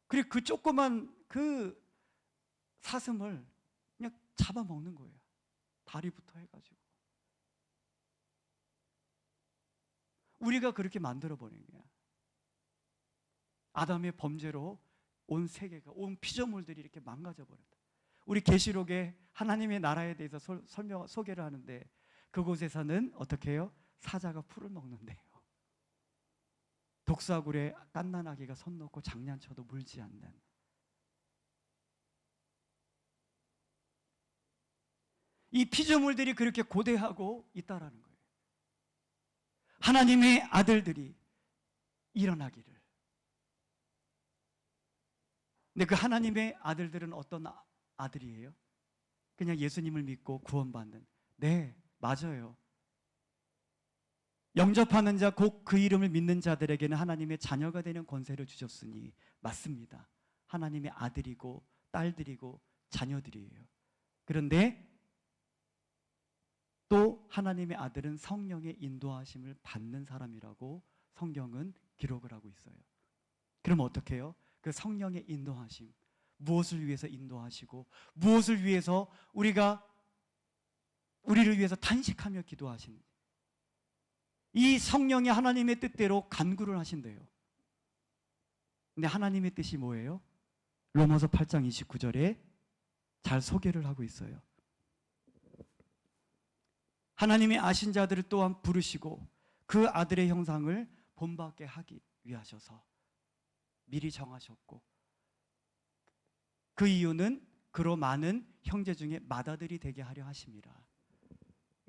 그리고 그 조그만 그 사슴을 그냥 잡아먹는 거예요. 다리부터 해가지고. 우리가 그렇게 만들어버린 거야. 아담의 범죄로 온 세계가, 온 피조물들이 이렇게 망가져버렸다. 우리 계시록에 하나님의 나라에 대해서 소개를 하는데 그곳에서는 어떻게 해요? 사자가 풀을 먹는데요. 독사굴에 갓난아기가 손 놓고 장난쳐도 물지 않는, 이 피조물들이 그렇게 고대하고 있다라는 거예요. 하나님의 아들들이 일어나기를. 근데 그 하나님의 아들들은 어떤 아들이에요? 그냥 예수님을 믿고 구원받는. 네, 맞아요. 영접하는 자, 곧 그 이름을 믿는 자들에게는 하나님의 자녀가 되는 권세를 주셨으니 맞습니다. 하나님의 아들이고 딸들이고 자녀들이에요. 그런데 또 하나님의 아들은 성령의 인도하심을 받는 사람이라고 성경은 기록을 하고 있어요. 그럼 어떻게 해요? 그 성령의 인도하심, 무엇을 위해서 인도하시고 무엇을 위해서 우리를 위해서 탄식하며 기도하시는, 이 성령이 하나님의 뜻대로 간구를 하신대요. 근데 하나님의 뜻이 뭐예요? 로마서 8장 29절에 잘 소개를 하고 있어요. 하나님이 아신 자들을 또한 부르시고 그 아들의 형상을 본받게 하기 위하셔서 미리 정하셨고, 그 이유는 그로 많은 형제 중에 맏아들이 되게 하려 하심이라.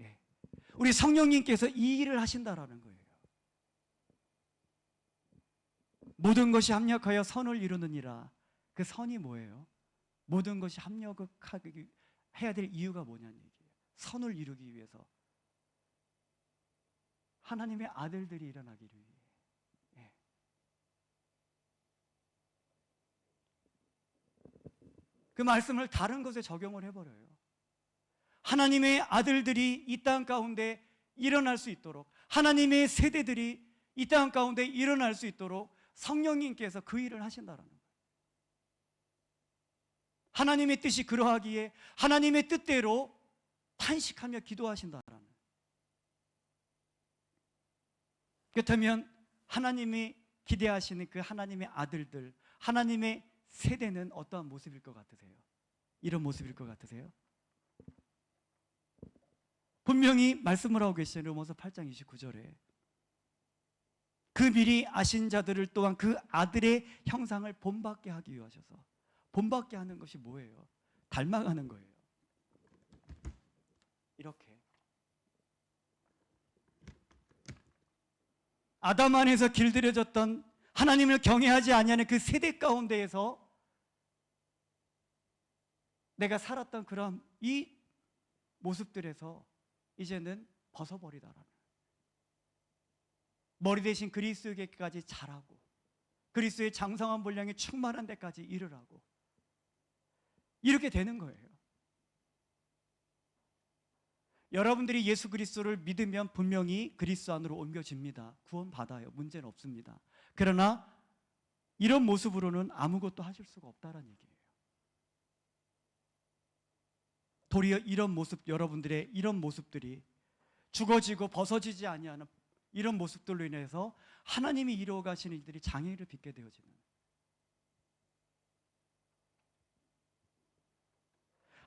예. 우리 성령님께서 이 일을 하신다라는 거예요. 모든 것이 합력하여 선을 이루느니라. 그 선이 뭐예요? 모든 것이 합력하게 해야 될 이유가 뭐냐는 얘기예요. 선을 이루기 위해서 하나님의 아들들이 일어나기를 위해. 예. 그 말씀을 다른 것에 적용을 해버려요. 하나님의 아들들이 이 땅 가운데 일어날 수 있도록, 하나님의 세대들이 이 땅 가운데 일어날 수 있도록 성령님께서 그 일을 하신다라는 거예요. 하나님의 뜻이 그러하기에 하나님의 뜻대로 탄식하며 기도하신다라는 거예요. 그렇다면 하나님이 기대하시는 그 하나님의 아들들, 하나님의 세대는 어떠한 모습일 것 같으세요? 이런 모습일 것 같으세요? 분명히 말씀을 하고 계시죠. 로마서 8장 29절에 그 미리 아신 자들을 또한 그 아들의 형상을 본받게 하기 위하셔서. 본받게 하는 것이 뭐예요? 닮아가는 거예요. 이렇게 아담 안에서 길들여졌던 하나님을 경외하지 아니하는 그 세대 가운데에서 내가 살았던 그런 이 모습들에서 이제는 벗어버리다라는, 머리 대신 그리스도에게까지 자라고 그리스도의 장성한 분량이 충만한 데까지 이르라고, 이렇게 되는 거예요. 여러분들이 예수 그리스도를 믿으면 분명히 그리스도 안으로 옮겨집니다. 구원받아요. 문제는 없습니다. 그러나 이런 모습으로는 아무것도 하실 수가 없다는 얘기예요. 도리어 이런 모습, 여러분들의 이런 모습들이 죽어지고 벗어지지 아니하는 이런 모습들로 인해서 하나님이 이루어 가시는 일들이 장애를 빚게 되어지는,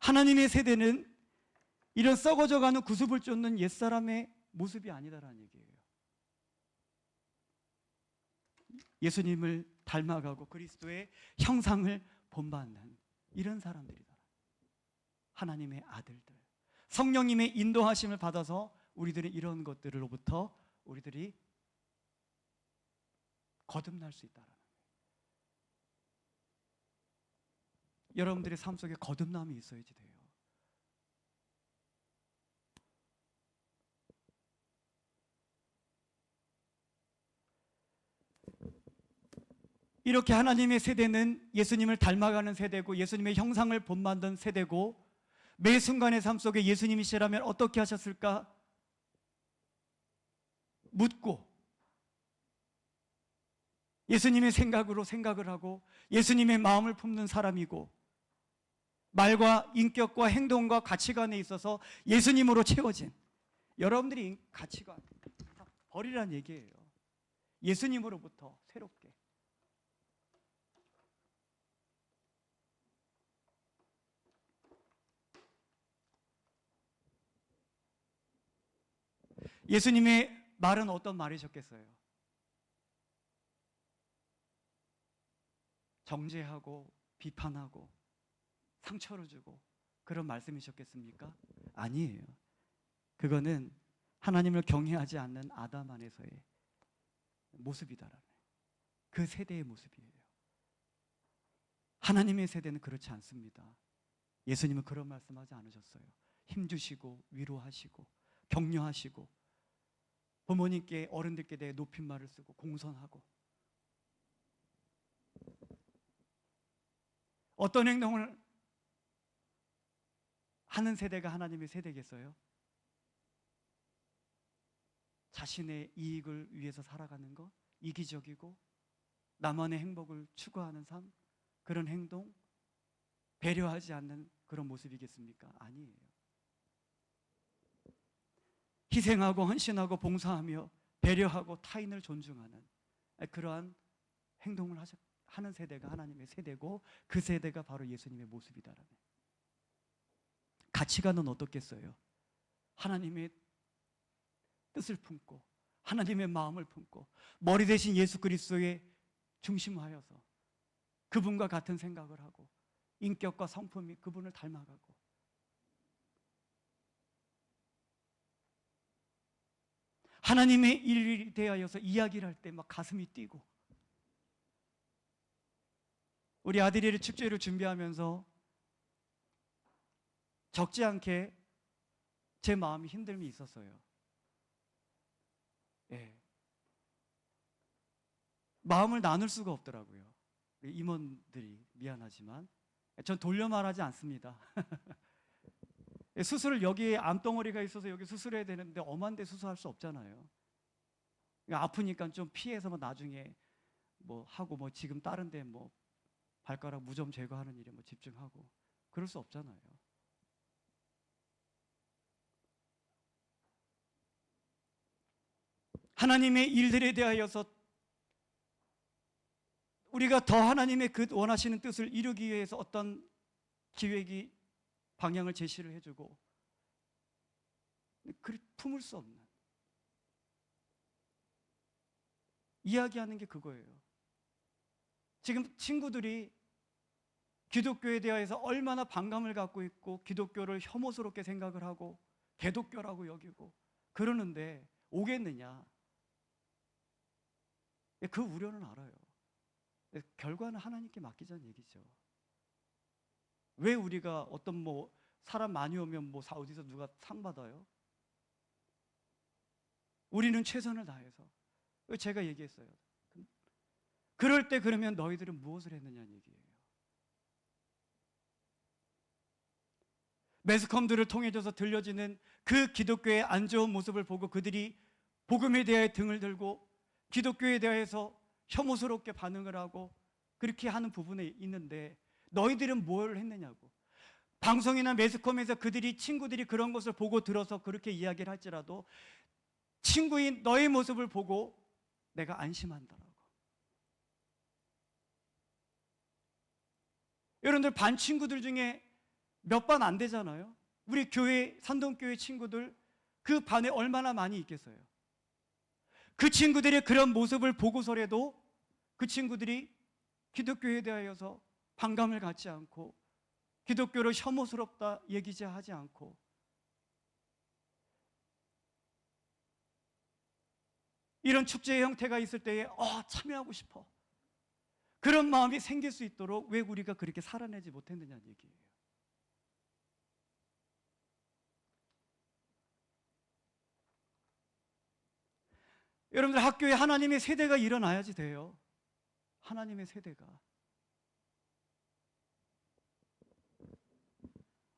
하나님의 세대는 이런 썩어져가는 구습을 쫓는 옛사람의 모습이 아니다라는 얘기예요. 예수님을 닮아가고 그리스도의 형상을 본받는 이런 사람들이다. 하나님의 아들들, 성령님의 인도하심을 받아서 우리들이 이런 것들로부터 우리들이 거듭날 수 있다라는 거예요. 여러분들의 삶 속에 거듭남이 있어야지 돼요. 이렇게 하나님의 세대는 예수님을 닮아가는 세대고 예수님의 형상을 본받는 세대고, 매 순간의 삶 속에 예수님이시라면 어떻게 하셨을까 묻고 예수님의 생각으로 생각을 하고 예수님의 마음을 품는 사람이고, 말과 인격과 행동과 가치관에 있어서 예수님으로 채워진, 여러분들이 가치관 버리라는 얘기예요. 예수님으로부터 새롭게. 예수님의 말은 어떤 말이셨겠어요? 정죄하고 비판하고 상처를 주고 그런 말씀이셨겠습니까? 아니에요. 그거는 하나님을 경외하지 않는 아담 안에서의 모습이다라는, 그 세대의 모습이에요. 하나님의 세대는 그렇지 않습니다. 예수님은 그런 말씀하지 않으셨어요. 힘주시고 위로하시고 격려하시고 부모님께, 어른들께 대해 높임말을 쓰고 공손하고, 어떤 행동을 하는 세대가 하나님의 세대겠어요? 자신의 이익을 위해서 살아가는 것, 이기적이고 나만의 행복을 추구하는 삶, 그런 행동, 배려하지 않는 그런 모습이겠습니까? 아니에요. 희생하고 헌신하고 봉사하며 배려하고 타인을 존중하는 그러한 행동을 하는 세대가 하나님의 세대고, 그 세대가 바로 예수님의 모습이다라는. 가치관은 어떻겠어요? 하나님의 뜻을 품고 하나님의 마음을 품고 머리 대신 예수 그리스도의 중심하여서 그분과 같은 생각을 하고 인격과 성품이 그분을 닮아가고, 하나님의 일에 대하여서 이야기를 할 때 막 가슴이 뛰고, 우리 아들이 축제를 준비하면서 적지 않게 제 마음이 힘듦이 있었어요. 예. 마음을 나눌 수가 없더라고요. 우리 임원들이 미안하지만 전 돌려 말하지 않습니다. 수술을 여기에 암덩어리가 있어서 여기 수술해야 되는데 엄한데 수술할 수 없잖아요. 아프니까 좀 피해서 뭐 나중에 뭐 하고 뭐 지금 다른데 뭐 발가락 무좀 제거하는 일에 뭐 집중하고 그럴 수 없잖아요. 하나님의 일들에 대하여서 우리가 더 하나님의 그 원하시는 뜻을 이루기 위해서 어떤 기획이 방향을 제시를 해주고 그 품을 수 없는 이야기하는 게 그거예요. 지금 친구들이 기독교에 대해서 얼마나 반감을 갖고 있고 기독교를 혐오스럽게 생각을 하고 개독교라고 여기고 그러는데 오겠느냐? 그 우려는 알아요. 결과는 하나님께 맡기자는 얘기죠. 왜 우리가 어떤 뭐 사람 많이 오면 뭐 어디서 누가 상 받아요? 우리는 최선을 다해서. 제가 얘기했어요. 그럴 때 그러면 너희들은 무엇을 했느냐는 얘기예요. 매스컴들을 통해져서 들려지는 그 기독교의 안 좋은 모습을 보고 그들이 복음에 대해 등을 들고 기독교에 대해서 혐오스럽게 반응을 하고 그렇게 하는 부분에 있는데 너희들은 뭘 했느냐고. 방송이나 매스컴에서 친구들이 그런 것을 보고 들어서 그렇게 이야기를 할지라도 친구인 너의 모습을 보고 내가 안심한다라고. 여러분들 반 친구들 중에 몇 반 안 되잖아요. 우리 교회 산동교회 친구들 그 반에 얼마나 많이 있겠어요. 그 친구들의 그런 모습을 보고서라도 그 친구들이 기독교에 대하여서 반감을 갖지 않고 기독교를 혐오스럽다 얘기지 하지 않고 이런 축제의 형태가 있을 때에 참여하고 싶어 그런 마음이 생길 수 있도록 왜 우리가 그렇게 살아내지 못했느냐는 얘기예요. 여러분들 학교에 하나님의 세대가 일어나야지 돼요. 하나님의 세대가.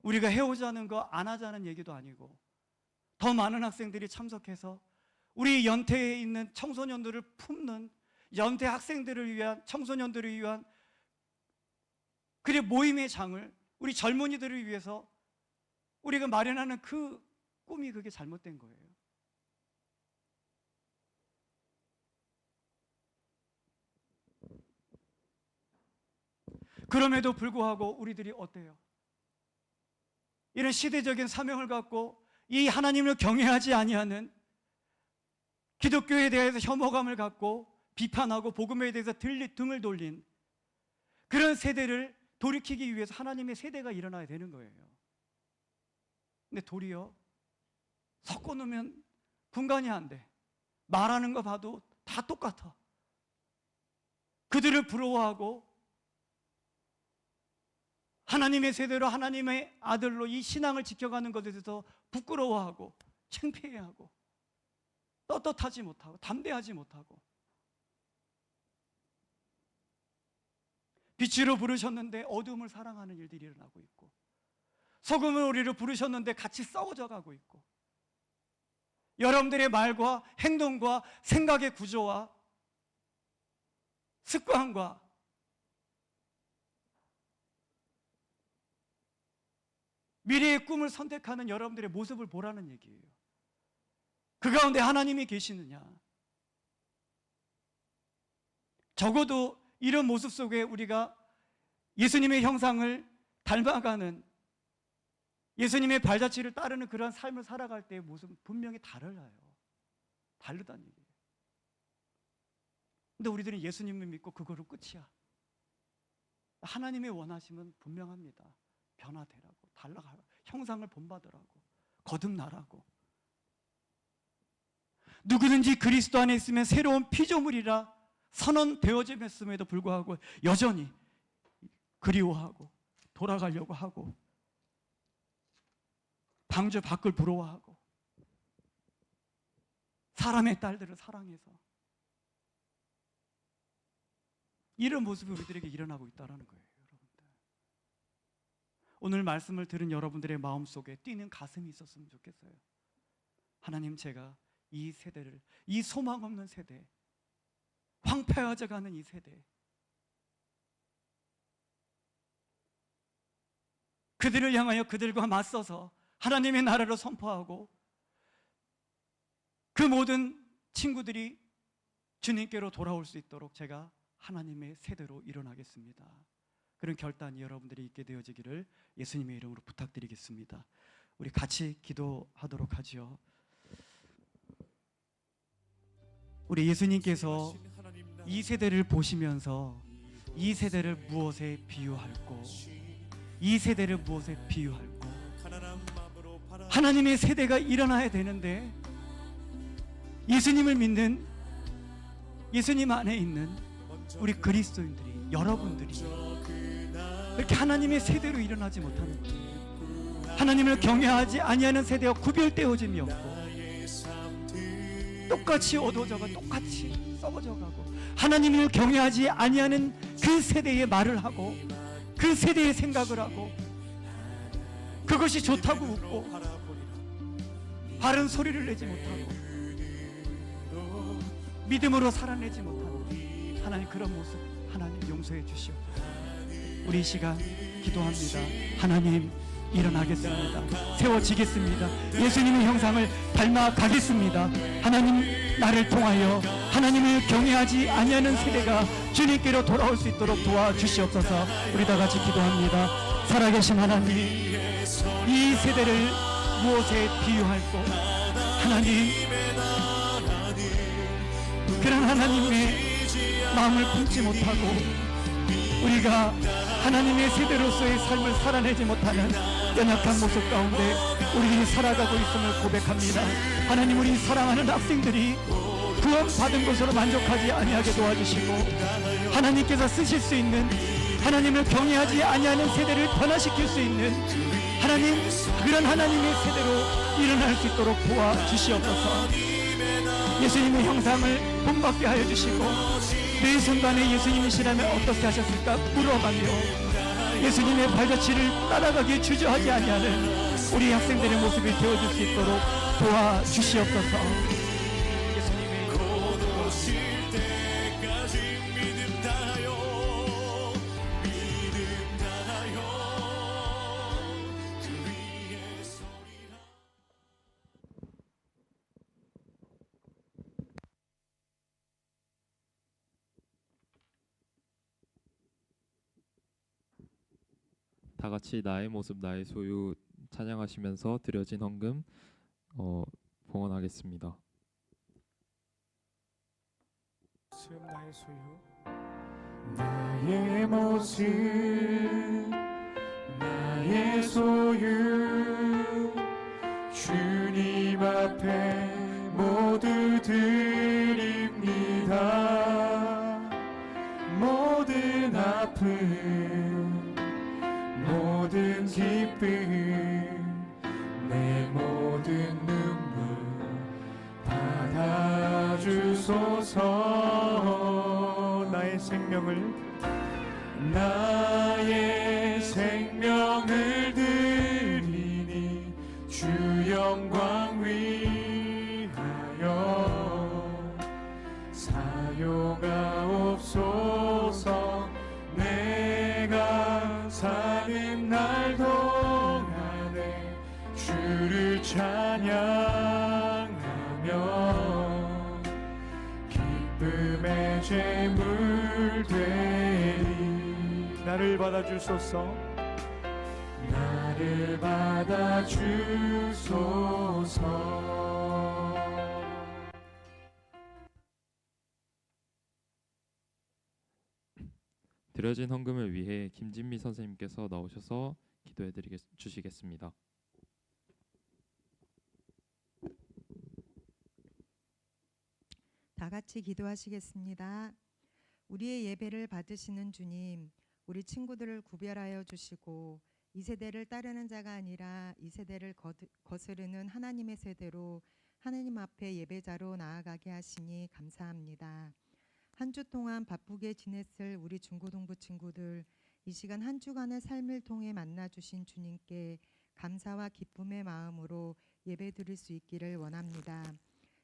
우리가 해오자는 거 안 하자는 얘기도 아니고 더 많은 학생들이 참석해서 우리 연태에 있는 청소년들을 품는 연태 학생들을 위한 청소년들을 위한 그의 모임의 장을 우리 젊은이들을 위해서 우리가 마련하는 그 꿈이 그게 잘못된 거예요. 그럼에도 불구하고 우리들이 어때요? 이런 시대적인 사명을 갖고 이 하나님을 경외하지 아니하는 기독교에 대해서 혐오감을 갖고 비판하고 복음에 대해서 등을 돌린 그런 세대를 돌이키기 위해서 하나님의 세대가 일어나야 되는 거예요. 근데 도리어 섞어놓으면 분간이 안 돼. 말하는 거 봐도 다 똑같아. 그들을 부러워하고 하나님의 세대로 하나님의 아들로 이 신앙을 지켜가는 것에 대해서 부끄러워하고 창피해하고 떳떳하지 못하고 담대하지 못하고 빛으로 부르셨는데 어둠을 사랑하는 일들이 일어나고 있고 소금을 우리를 부르셨는데 같이 썩어져 가고 있고 여러분들의 말과 행동과 생각의 구조와 습관과 미래의 꿈을 선택하는 여러분들의 모습을 보라는 얘기예요. 그 가운데 하나님이 계시느냐? 적어도 이런 모습 속에 우리가 예수님의 형상을 닮아가는 예수님의 발자취를 따르는 그런 삶을 살아갈 때의 모습은 분명히 달라요. 다르다는 얘기예요. 근데 우리들은 예수님을 믿고 그거로 끝이야. 하나님의 원하심은 분명합니다. 변화되라고, 달라가라고, 형상을 본받으라고, 거듭나라고. 누구든지 그리스도 안에 있으면 새로운 피조물이라 선언되어짐에도 불구하고 여전히 그리워하고 돌아가려고 하고 방주 밖을 부러워하고 사람의 딸들을 사랑해서 이런 모습이 우리들에게 일어나고 있다는 거예요. 여러분들, 오늘 말씀을 들은 여러분들의 마음속에 뛰는 가슴이 있었으면 좋겠어요. 하나님, 제가 이 세대를, 이 소망 없는 세대, 황폐해져 가는 이 세대, 그들을 향하여 그들과 맞서서 하나님의 나라를 선포하고 그 모든 친구들이 주님께로 돌아올 수 있도록 제가 하나님의 세대로 일어나겠습니다. 그런 결단이 여러분들이 있게 되어지기를 예수님의 이름으로 부탁드리겠습니다. 우리 같이 기도하도록 하지요. 우리 예수님께서 이 세대를 보시면서 이 세대를 무엇에 비유할고, 이 세대를 무엇에 비유할고, 하나님의 세대가 일어나야 되는데 예수님을 믿는, 예수님 안에 있는 우리 그리스도인들이, 여러분들이 이렇게 하나님의 세대로 일어나지 못하는 거예요. 하나님을 경외하지 아니하는 세대와 구별되어짐이 없고 똑같이 어두워져가 똑같이 썩어져 가고, 하나님을 경외하지 아니하는 그 세대의 말을 하고 그 세대의 생각을 하고 그것이 좋다고 웃고 바른 소리를 내지 못하고 믿음으로 살아내지 못하는 하나님, 그런 모습 하나님 용서해 주시옵소서. 우리 이 시간 기도합니다. 하나님, 일어나겠습니다. 세워지겠습니다. 예수님의 형상을 닮아가겠습니다. 하나님, 나를 통하여 하나님을 경외하지 아니하는 세대가 주님께로 돌아올 수 있도록 도와주시옵소서. 우리 다 같이 기도합니다. 살아계신 하나님, 이 세대를 무엇에 비유할고, 하나님, 그런 하나님의 마음을 품지 못하고 우리가 하나님의 세대로서의 삶을 살아내지 못하는 연약한 모습 가운데 우리들이 살아가고 있음을 고백합니다. 하나님, 우리 사랑하는 학생들이 구원받은 것으로 만족하지 아니하게 도와주시고 하나님께서 쓰실 수 있는, 하나님을 경외하지 아니하는 세대를 변화시킬 수 있는 하나님, 그런 하나님의 세대로 일어날 수 있도록 도와주시옵소서. 예수님의 형상을 본받게 하여 주시고 매 순간에 예수님이시라면 어떻게 하셨을까 물어가며 예수님의 발자취를 따라가기에 주저하지 아니하는 우리 학생들의 모습이 되어줄 수 있도록 도와주시옵소서. 예수님의 다 같이 나의 모습 나의 소유 찬양하시면서 드려진 헌금 봉헌하겠습니다. 나의 소유, 나의 모습 나의 소유, 주님 앞에 모두 드립니다. 모든 아픔 모든 기쁨 내 모든 눈물 받아주소서. 나의 생명을 드리니 주 영광 위하여 사용하옵소서. 내가 사는 날 동안에 주를 찬양하며 기쁨의 제물 되리. 나를 받아주소서. 나를 받아주소서. 드려진 헌금을 위해 김진미 선생님께서 나오셔서 기도해 주시겠습니다. 다 같이 기도하시겠습니다. 우리의 예배를 받으시는 주님, 우리 친구들을 구별하여 주시고 이 세대를 따르는 자가 아니라 이 세대를 거스르는 하나님의 세대로 하나님 앞에 예배자로 나아가게 하시니 감사합니다. 한 주 동안 바쁘게 지냈을 우리 중고등부 친구들, 이 시간 한 주간의 삶을 통해 만나 주신 주님께 감사와 기쁨의 마음으로 예배 드릴 수 있기를 원합니다.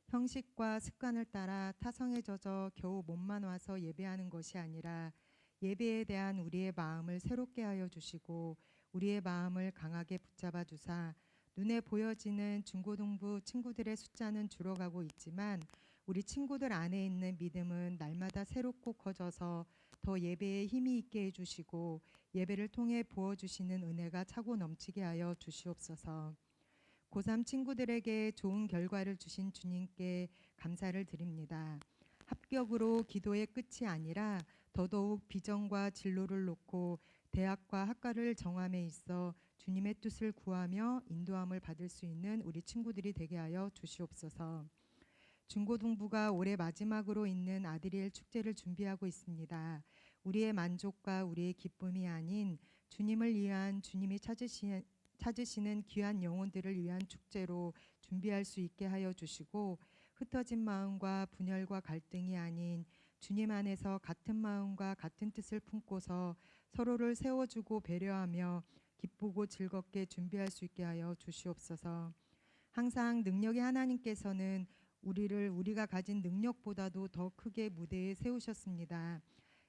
형식과 습관을 따라 타성에 젖어 겨우 몸만 와서 예배하는 것이 아니라 예배에 대한 우리의 마음을 새롭게 하여 주시고 우리의 마음을 강하게 붙잡아 주사 눈에 보여지는 중고등부 친구들의 숫자는 줄어가고 있지만 우리 친구들 안에 있는 믿음은 날마다 새롭고 커져서 더 예배에 힘이 있게 해주시고 예배를 통해 부어주시는 은혜가 차고 넘치게 하여 주시옵소서. 고3 친구들에게 좋은 결과를 주신 주님께 감사를 드립니다. 합격으로 기도의 끝이 아니라 더더욱 비전과 진로를 놓고 대학과 학과를 정함에 있어 주님의 뜻을 구하며 인도함을 받을 수 있는 우리 친구들이 되게 하여 주시옵소서. 중고등부가 올해 마지막으로 있는 아드리엘 축제를 준비하고 있습니다. 우리의 만족과 우리의 기쁨이 아닌 주님을 위한 주님이 찾으시는 귀한 영혼들을 위한 축제로 준비할 수 있게 하여 주시고 흩어진 마음과 분열과 갈등이 아닌 주님 안에서 같은 마음과 같은 뜻을 품고서 서로를 세워주고 배려하며 기쁘고 즐겁게 준비할 수 있게 하여 주시옵소서. 항상 능력의 하나님께서는 우리가 가진 능력보다도 더 크게 무대에 세우셨습니다.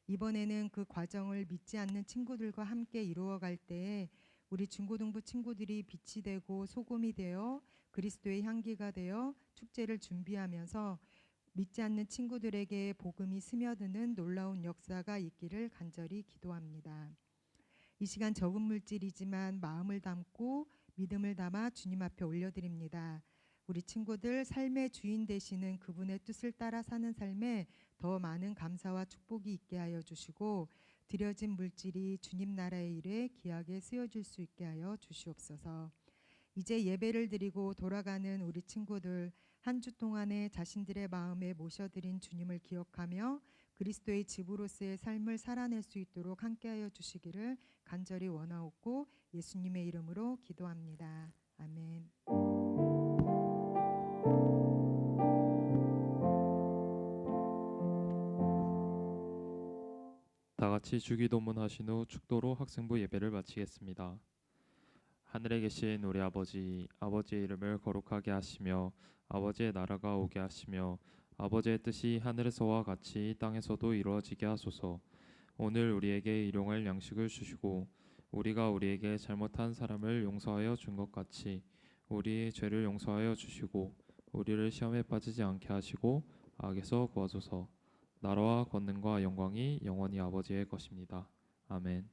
이번에는 그 과정을 믿지 않는 친구들과 함께 이루어갈 때에 우리 중고등부 친구들이 빛이 되고 소금이 되어 그리스도의 향기가 되어 축제를 준비하면서 믿지 않는 친구들에게 복음이 스며드는 놀라운 역사가 있기를 간절히 기도합니다. 이 시간 적은 물질이지만 마음을 담고 믿음을 담아 주님 앞에 올려드립니다. 우리 친구들 삶의 주인 되시는 그분의 뜻을 따라 사는 삶에 더 많은 감사와 축복이 있게 하여 주시고 드려진 물질이 주님 나라의 일에 귀하게 쓰여질 수 있게 하여 주시옵소서. 이제 예배를 드리고 돌아가는 우리 친구들 한 주 동안에 자신들의 마음에 모셔드린 주님을 기억하며 그리스도의 집으로서의 삶을 살아낼 수 있도록 함께하여 주시기를 간절히 원하옵고 예수님의 이름으로 기도합니다. 아멘. 다 같이 주기도문 하신 후 축도로 학생부 예배를 마치겠습니다. 하늘에 계신 우리 아버지, 아버지의 이름을 거룩하게 하시며 아버지의 나라가 오게 하시며 아버지의 뜻이 하늘에서와 같이 땅에서도 이루어지게 하소서. 오늘 우리에게 일용할 양식을 주시고 우리가 우리에게 잘못한 사람을 용서하여 준 것 같이 우리의 죄를 용서하여 주시고 우리를 시험에 빠지지 않게 하시고 악에서 구하소서. 나라와 권능과 영광이 영원히 아버지의 것입니다. 아멘.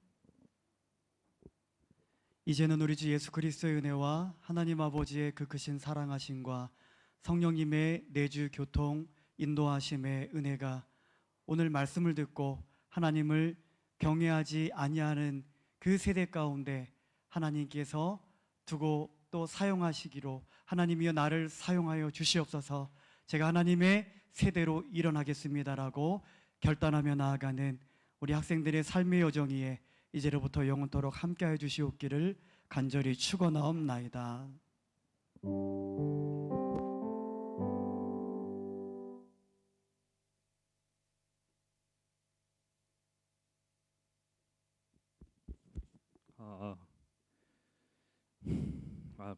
이제는 우리 주 예수 그리스도의 은혜와 하나님 아버지의 그 크신 사랑하심과 성령님의 내주 교통 인도하심의 은혜가 오늘 말씀을 듣고 하나님을 경외하지 아니하는 그 세대 가운데 하나님께서 두고 또 사용하시기로 하나님이여 나를 사용하여 주시옵소서. 제가 하나님의 세대로 일어나겠습니다라고 결단하며 나아가는 우리 학생들의 삶의 여정이에 이제로부터 영원토록 함께하여 주시옵기를 간절히 축원하옵나이다.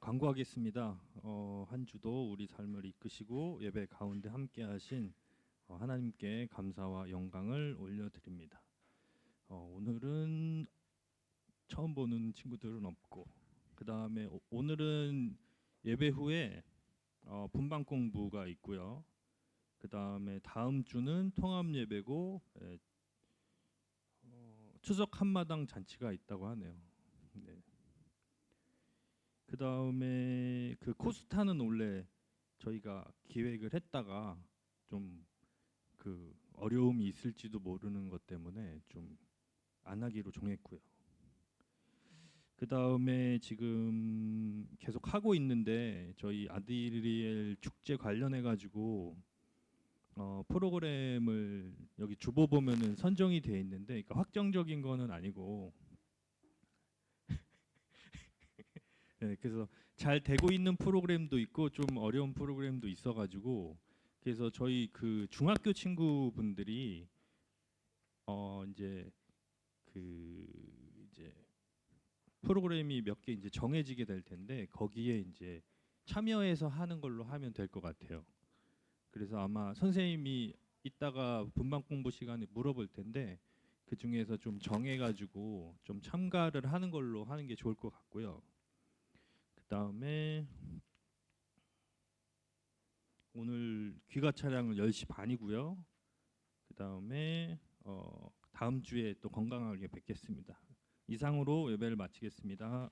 광고하겠습니다. 한 주도 우리 삶을 이끄시고 예배 가운데 함께하신 하나님께 감사와 영광을 올려드립니다. 오늘은 처음 보는 친구들은 없고 그 다음에 오늘은 예배 후에 분방 공부가 있고요. 그 다음에 다음 주는 통합 예배고 추석 한마당 잔치가 있다고 하네요. 네. 그 다음에 그 코스타는 원래 저희가 기획을 했다가 좀 그 어려움이 있을지도 모르는 것 때문에 좀 안 하기로 정했고요. 그 다음에 지금 계속 하고 있는데 저희 아드리엘 축제 관련해 가지고 프로그램을 여기 주보 보면은 선정이 돼 있는데, 그러니까 확정적인 거는 아니고, 네, 그래서 잘 되고 있는 프로그램도 있고 좀 어려운 프로그램도 있어가지고, 그래서 저희 그 중학교 친구분들이 이제 이제 프로그램이 몇 개 이제 정해지게 될 텐데 거기에 이제 참여해서 하는 걸로 하면 될 것 같아요. 그래서 아마 선생님이 이따가 분반 공부 시간에 물어볼 텐데 그 중에서 좀 정해가지고 좀 참가를 하는 걸로 하는 게 좋을 것 같고요. 그 다음에 오늘 귀가 차량은 10시 반이고요. 그 다음에 다음 주에 또 건강하게 뵙겠습니다. 이상으로 예배를 마치겠습니다.